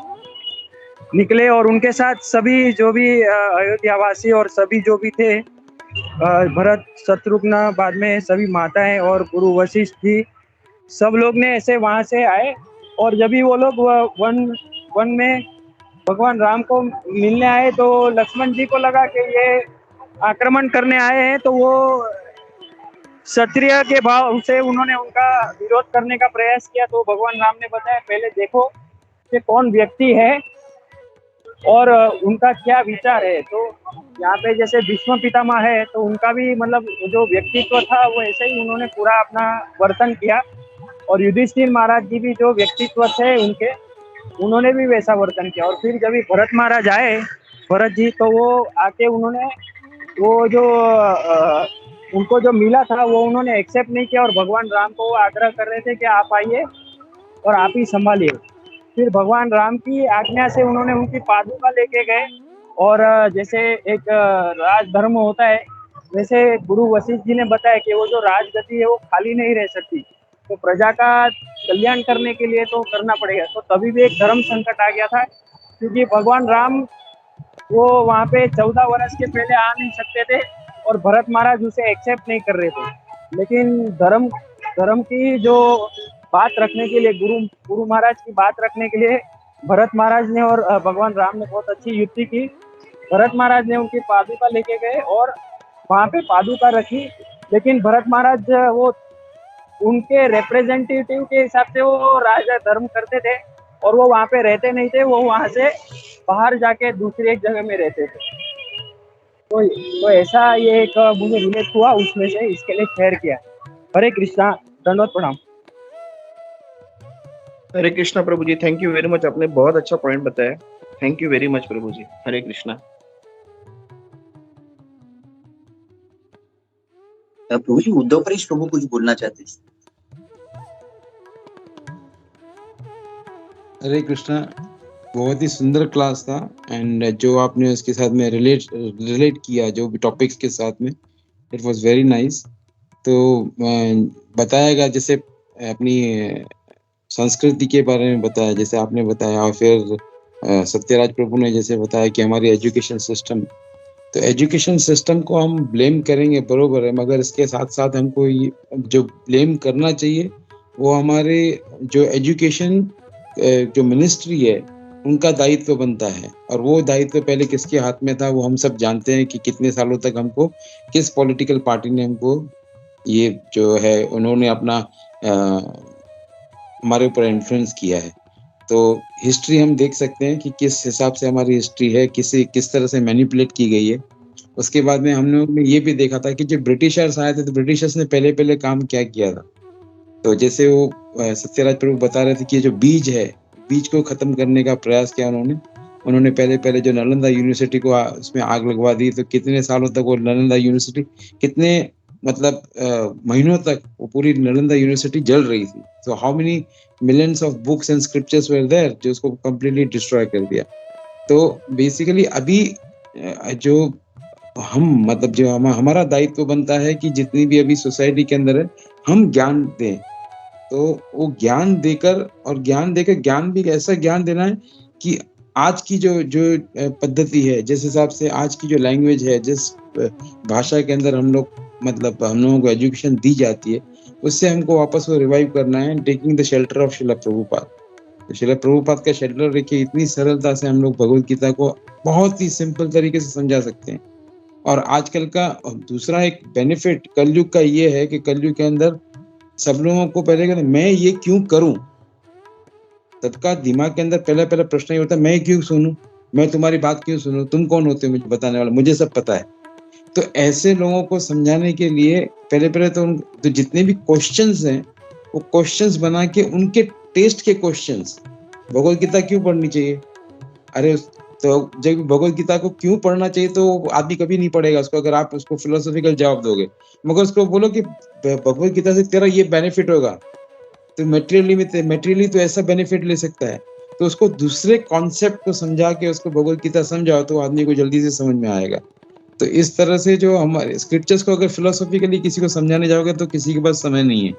निकले और उनके साथ सभी जो भी अयोध्यावासी और सभी जो भी थे, भरत, शत्रुघ्न, बाद में सभी माताएं और गुरु वशिष्ठ जी, सब लोग ने ऐसे वहां से आए। और जब भी वो लोग वन में भगवान राम को मिलने आए तो लक्ष्मण जी को लगा कि ये आक्रमण करने आए हैं, तो वो क्षत्रिय के भाव से उन्होंने उनका विरोध करने का प्रयास किया। तो भगवान राम ने बताया पहले देखो कि कौन व्यक्ति है और उनका क्या विचार है। तो यहाँ पे जैसे भीष्म पितामह है तो उनका भी मतलब जो व्यक्तित्व था वो ऐसे ही उन्होंने पूरा अपना वर्तन किया। और युधिष्ठिर महाराज जी भी जो व्यक्तित्व थे उनके, उन्होंने भी वैसा वर्तन किया। और फिर जब भरत महाराज आए, भरत जी, तो वो आके उन्होंने वो जो उनको जो मिला था वो उन्होंने एक्सेप्ट नहीं किया और भगवान राम को आग्रह कर रहे थे कि आप आइए और आप ही संभालिए। फिर भगवान राम की आज्ञा से उन्होंने उनकी पादुका लेके गए और जैसे एक राजधर्म होता है वैसे गुरु वशिष्ठ जी ने बताया कि वो जो राजगद्दी है वो खाली नहीं रह सकती, तो प्रजा का कल्याण करने के लिए तो करना पड़ेगा। तो तभी भी एक धर्म संकट आ गया था क्योंकि भगवान राम वो वहाँ पे 14 वर्ष के पहले आ नहीं सकते थे और भरत महाराज उसे एक्सेप्ट नहीं कर रहे थे। लेकिन धर्म की जो बात रखने के लिए, गुरु महाराज की बात रखने के लिए भरत महाराज ने और भगवान राम ने बहुत अच्छी युक्ति की। भरत महाराज ने उनकी पादुका लेके गए और वहाँ पे पादुका रखी, लेकिन भरत महाराज वो उनके रिप्रेजेंटेटिव के हिसाब से वो राजा धर्म करते थे और वो वहाँ पे रहते नहीं थे, वो वहाँ से बाहर जाके दूसरी एक जगह में रहते थे। तो ऐसा ये एक मुझे रिलेट हुआ, उसमें से इसके लिए शेयर किया। हरे कृष्णा, दंडवत प्रणाम। हरे कृष्णा प्रभु जी, थैंक यू वेरी मच, आपने बहुत अच्छा पॉइंट बताया। थैंक यू वेरी मच प्रभु जी। हरे कृष्णा। प्रभु जी, उद्धव परेश प्रभु कुछ बोलना चाहते हैं। हरे कृष्णा, बहुत ही सुंदर क्लास था। एंड जो आपने उसके साथ में रिलेट किया जो भी टॉपिक्स के साथ में, इट वाज वेरी नाइस। तो बताया गया जैसे अपनी संस्कृति के बारे में बताया, जैसे आपने बताया, और फिर सत्यराज प्रभु ने जैसे बताया कि हमारी एजुकेशन सिस्टम, तो एजुकेशन सिस्टम को हम ब्लेम करेंगे बरोबर है, मगर इसके साथ साथ हमको ये जो ब्लेम करना चाहिए वो हमारे जो एजुकेशन जो मिनिस्ट्री है उनका दायित्व बनता है। और वो दायित्व पहले किसके हाथ में था वो हम सब जानते हैं कि कितने सालों तक हमको किस पॉलिटिकल पार्टी ने हमको ये जो है उन्होंने अपना हमारे ऊपर इन्फ्लुएंस किया है। तो हिस्ट्री हम देख सकते हैं कि किस हिसाब से हमारी हिस्ट्री है, किस तरह से मैनिपुलेट की गई है। उसके बाद में हम लोगों ने ये भी देखा था कि जब ब्रिटिशर्स आए थे तो ब्रिटिशर्स ने पहले काम क्या किया था। तो जैसे वो सत्यराज प्रभु बता रहे थे कि जो बीज है, बीज को खत्म करने का प्रयास किया उन्होंने पहले जो नालंदा यूनिवर्सिटी को उसमें आग लगवा दी। तो कितने सालों तक वो नालंदा यूनिवर्सिटी, कितने मतलब महीनों तक वो पूरी नालंदा यूनिवर्सिटी जल रही थी। तो how many millions of books and scriptures were there जो उसको कंप्लीटली डिस्ट्रॉय कर दिया। तो बेसिकली अभी जो हम मतलब जो हमारा दायित्व बनता है कि जितनी भी अभी सोसाइटी के अंदर है हम ज्ञान दें। तो वो ज्ञान देकर ज्ञान भी ऐसा ज्ञान देना है कि आज की जो पद्धति है, जिस हिसाब से आज की जो लैंग्वेज है, जिस भाषा के अंदर हम लोगों को एजुकेशन दी जाती है, उससे हमको वापस वो रिवाइव करना है, taking the shelter of Srila Prabhupada. तो शिला प्रभुपाद का शेल्टर देखिए, इतनी सरलता से हम लोग भगवत गीता को बहुत ही सिंपल तरीके से समझा सकते हैं। और आजकल का दूसरा एक बेनिफिट कलयुग का ये है कि कलयुग के अंदर सब लोगों को पहले कहते मैं ये क्यों करूं, सबका दिमाग के अंदर पहला प्रश्न ये होता है मैं क्यों सुनूं, मैं तुम्हारी बात क्यों सुनूं, तुम कौन होते हो मुझे बताने वाला, मुझे सब पता है। तो ऐसे लोगों को समझाने के लिए पहले तो जितने भी क्वेश्चंस हैं वो क्वेश्चंस बना के उनके टेस्ट के क्वेश्चंस, भगवत गीता क्यों पढ़नी चाहिए, अरे तो जब भगवत गीता को क्यों पढ़ना चाहिए तो आदमी कभी नहीं पढ़ेगा उसको, अगर आप उसको फिलोसॉफिकल जवाब दोगे। मगर उसको बोलो कि भगवत गीता से तेरा ये बेनिफिट होगा, तो मेटेरियली तो ऐसा बेनिफिट ले सकता है, तो उसको दूसरे कॉन्सेप्ट को समझा के उसको भगवत गीता समझाओ तो आदमी को जल्दी से समझ में आएगा। तो इस तरह से जो हमारे स्क्रिप्चर्स को अगर फिलोसॉफिकली किसी को समझाने जाओगे तो किसी के पास समय नहीं है।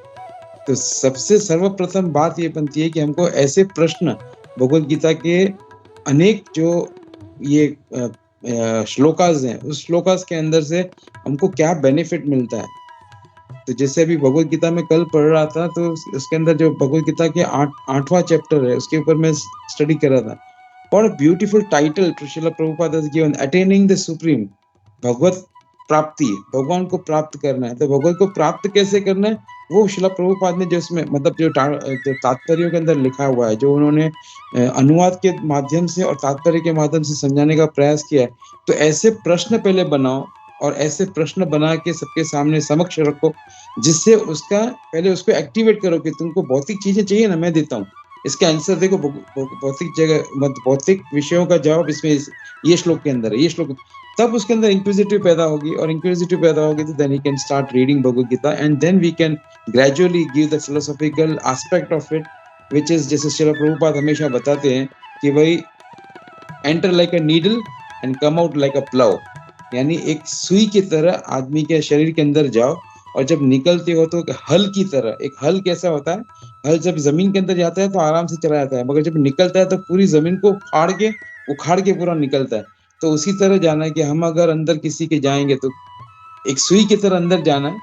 तो सबसे सर्वप्रथम बात ये बनती है कि हमको ऐसे प्रश्न भगवत गीता के अनेक जो ये श्लोकास हैं, उस श्लोकास के अंदर से हमको क्या बेनिफिट मिलता है। तो जैसे अभी भगवत गीता में कल पढ़ रहा था, तो उसके अंदर जो भगवत गीता के 8वां चैप्टर है उसके ऊपर मैं स्टडी कर रहा था। What a beautiful title Srila Prabhupada has given, attaining the supreme, भगवत प्राप्ति, भगवान को प्राप्त करना है। तो भगवत को प्राप्त कैसे करना है वो श्रील प्रभुपाद ने जो इसमें मतलब जो तात्पर्यों के अंदर लिखा हुआ है, जो उन्होंने अनुवाद के माध्यम से और तात्पर्य के माध्यम से समझाने का प्रयास किया है। तो ऐसे प्रश्न पहले बनाओ और ऐसे प्रश्न बना के सबके सामने समक्ष रखो, जिससे उसका पहले उसको एक्टिवेट करो कि तुमको भौतिक चीजें चाहिए ना, मैं देता हूँ, इसका आंसर देखो, भौतिक विषयों का जवाब इसमें ये श्लोक के अंदर है, ये श्लोक। तब उसके अंदर इंक्विजिटिव पैदा होगी, और इंक्विजिटिव पैदा होगी तो then he can start reading Bhagavad Gita, and then we can gradually give the philosophical aspect of it, which is जैसे श्रील प्रभुपाद हमेशा बताते हैं कि भाई enter like a needle and come out like a plough, यानी एक सुई की तरह आदमी के शरीर के अंदर जाओ और जब निकलते हो तो हल की तरह। एक हल कैसा होता है, हल जब जमीन के अंदर जाता है तो आराम से चला जाता है, मगर जब निकलता है तो पूरी जमीन को उखाड़ के पूरा निकलता है। तो उसी तरह जाना है कि हम अगर अंदर किसी के जाएंगे तो एक सुई की तरह अंदर जाना है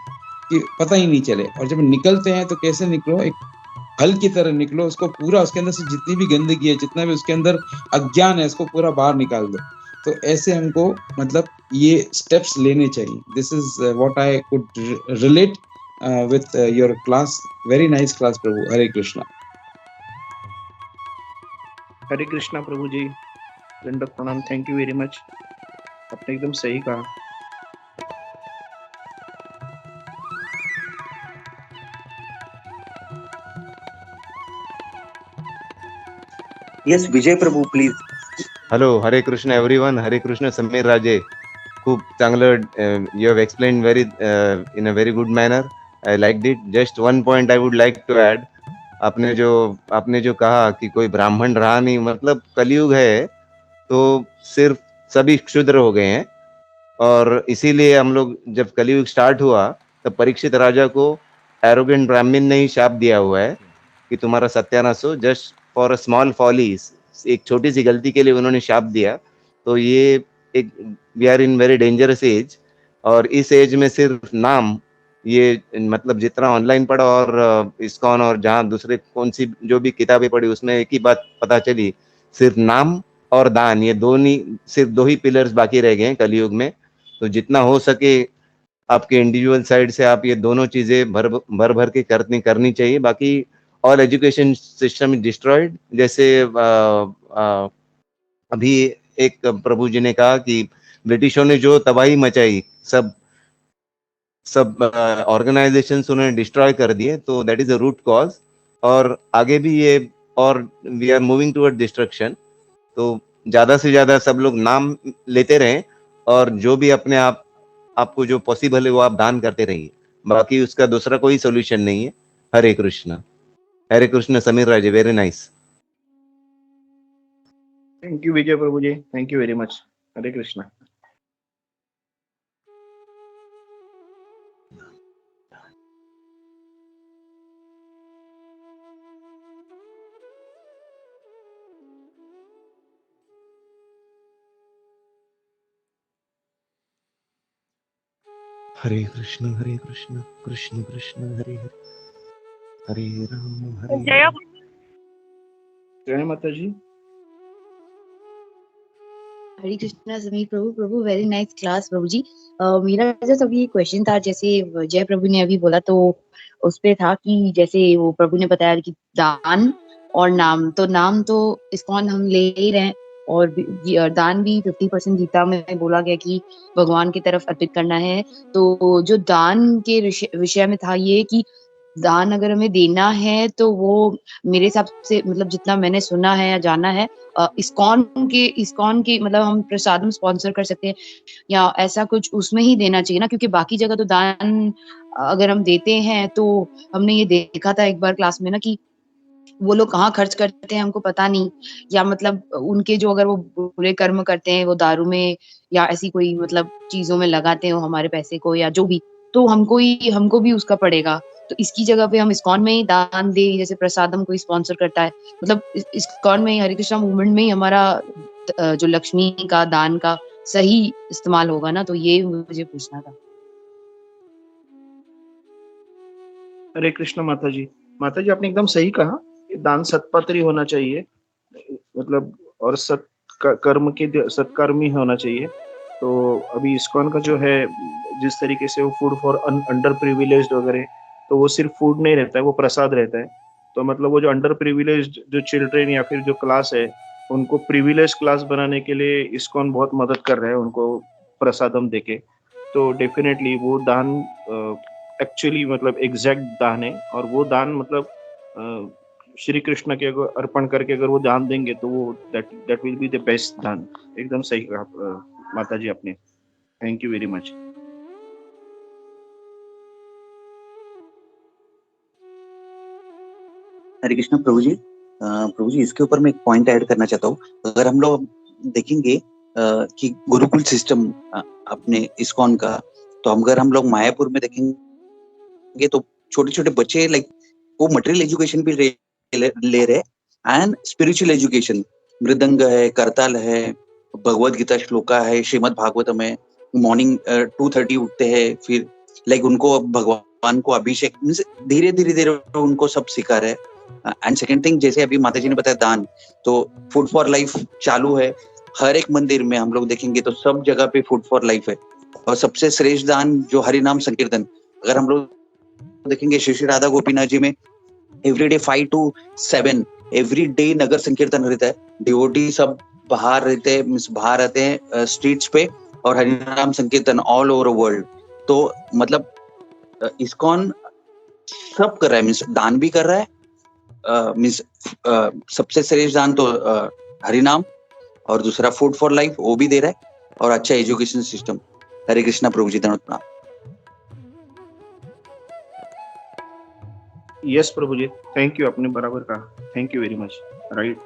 कि पता ही नहीं चले, और जब निकलते हैं तो कैसे निकलो, एक हल की तरह निकलो, उसको पूरा उसके अंदर से जितनी भी गंदगी है, जितना भी उसके अंदर अज्ञान है, उसको पूरा बाहर निकाल दो। तो ऐसे हमको मतलब ये स्टेप्स लेने चाहिए। This is what I could relate with your class, very nice class प्रभु। हरे कृष्णा। हरे कृष्णा प्रभु जी, दंडवत प्रणाम, थैंक यू वेरी मच, आपने एकदम सही कहा। यस विजय प्रभु please. Hello, Hare Krishna everyone, Hare Krishna Sameer Raje. खूप चांगलं you have explain very in a very good manner. I liked it. Just one point I would like to add. आपने जो कहा कि कोई ब्राह्मण रहा नहीं, मतलब कलयुग है तो सिर्फ सभी क्षुद्र हो गए हैं, और इसीलिए हम लोग जब कलयुग स्टार्ट हुआ तब परीक्षित राजा को एरोगेंट ब्राह्मण ने ही शाप दिया हुआ है कि तुम्हारा सत्यानाश हो, just for a small folly. एक छोटी सी गलती के लिए उन्होंने शाप दिया. तो ये एक, we are in very dangerous age, और इस एज में सिर्फ नाम, ये मतलब जितना ऑनलाइन पढ़ा और इस्कॉन और जहाँ दूसरे कौन सी जो भी किताबें पढ़ी उसमें एक ही बात पता चली, सिर्फ नाम और दान, ये सिर्फ दो ही पिलर्स बाकी रह गए हैं कलयुग में. तो जितना हो सके आपके इंडिविजुअल साइड से आप ये दोनों चीजें भर के करनी चाहिए. बाकी all education system is destroyed. जैसे अभी एक प्रभु जी ने कहा कि ब्रिटिशों ने जो तबाही मचाई, सब ऑर्गेनाइजेशंस उन्होंने डिस्ट्रॉय कर दिए. तो that is a root cause, और आगे भी ये, और we are moving toward destruction. तो ज्यादा से ज्यादा सब लोग नाम लेते रहें, और जो भी अपने आपको जो पॉसिबल है वो आप दान करते रहिए. बाकी उसका दूसरा कोई सोल्यूशन नहीं है. Hare Krishna. Hare Krishna Sameer Raje, very nice. Thank you Vijay प्रभु जी, thank you very much. Hare Krishna. Hare Krishna Krishna Krishna Hare Hare, Hare Ram Hare जय राम. जय माता जी. हरे कृष्णा समीर प्रभु. प्रभु वेरी नाइस क्लास प्रभु जी. मेरा जैसा अभी क्वेश्चन था, जैसे जय प्रभु ने अभी बोला तो उस पे था कि जैसे वो प्रभु ने बताया कि दान और नाम, तो नाम तो इस्कॉन हम ले ही रहे हैं, और दान भी 50% गीता में बोला गया कि भगवान की तरफ अर्पित करना है. तो जो दान के विषय में था ये कि दान अगर हमें देना है तो वो मेरे हिसाब से, मतलब जितना मैंने सुना है या जाना है, इस्कॉन के मतलब हम प्रसादम स्पॉन्सर कर सकते हैं या ऐसा कुछ उसमें ही देना चाहिए ना, क्योंकि बाकी जगह तो दान अगर हम देते हैं तो हमने ये देखा था एक बार क्लास में ना कि वो लोग कहाँ खर्च करते हैं हमको पता नहीं, या मतलब उनके जो अगर वो बुरे कर्म करते हैं वो दारू में या ऐसी कोई मतलब चीजों में लगाते हो हमारे पैसे को या जो भी, तो हमको भी उसका पड़ेगा. तो इसकी जगह पे हम इस्कॉन में ही दान दे, जैसे प्रसादम कोई स्पॉन्सर करता है, मतलब इस्कॉन में ही, हरे कृष्णा मूवमेंट में ही हमारा जो लक्ष्मी का दान का सही इस्तेमाल होगा ना. तो ये मुझे पूछना था. हरे कृष्ण माता जी. माता जी आपने एकदम सही कहा, दान सत्पात्री होना चाहिए, मतलब और सत्कर्मी होना चाहिए. तो अभी इस्कॉन का जो है, जिस तरीके से वो फूड फॉर अंडर प्रिविलेज्ड वगैरह, तो वो सिर्फ फूड नहीं रहता है, वो प्रसाद रहता है. तो मतलब वो जो अंडर प्रिविलेज्ड जो चिल्ड्रेन या फिर जो क्लास है, उनको प्रिविलेज क्लास बनाने के लिए इस्कॉन बहुत मदद कर रहा है उनको प्रसादम देके. तो डेफिनेटली वो दान एक्चुअली मतलब एग्जैक्ट दान है, और वो दान मतलब श्री कृष्ण के अर्पण करके अगर वो दान देंगे तो वो that will be the best दान. एकदम सही कहा माता जी आपने. Thank you very much. Hare Krishna प्रभु जी. प्रभु जी इसके ऊपर मैं एक पॉइंट ऐड करना चाहता हूँ. अगर हम लोग देखेंगे कि गुरुकुल सिस्टम अपने इस्कॉन का, तो अगर हम लोग मायापुर में देखेंगे तो छोटे छोटे बच्चे लाइक वो मटेरियल एजुकेशन भी ले रहे एंड स्पिरिचुअल एजुकेशन, मृदंग है, करताल है, भगवत गीता श्लोका है, श्रीमद् भागवतम है. मॉर्निंग 2:30 उठते हैं, फिर लाइक उनको भगवान को अभिषेक, धीरे धीरे उनको सब सिखा रहे. एंड सेकंड थिंग, जैसे अभी माता जी ने बताया दान, तो फूड फॉर लाइफ चालू है. हर एक मंदिर में हम लोग देखेंगे तो सब जगह पे फूड फॉर लाइफ है. और सबसे श्रेष्ठ दान जो हरि नाम संकीर्तन, अगर हम लोग देखेंगे श्री राधा गोपीनाथ जी में एवरीडे 5 to 7 एवरी डे नगर संकीर्तन रहता है. डिवोटी सब बाहर रहते हैं स्ट्रीट्स पे, और हरिनाम संकीर्तन ऑल ओवर वर्ल्ड. तो मतलब इस्कॉन सब कर रहा है, मीन्स दान भी कर रहा है, मीन्स सबसे श्रेष्ठ दान तो हरिनाम, और दूसरा फूड फॉर लाइफ वो भी दे रहा है, और अच्छा एजुकेशन सिस्टम. हरे कृष्णा प्रभु जी, दंडवत प्रणाम। यस प्रभु जी, थैंक यू, आपने बराबर कहा, thank you very much, right.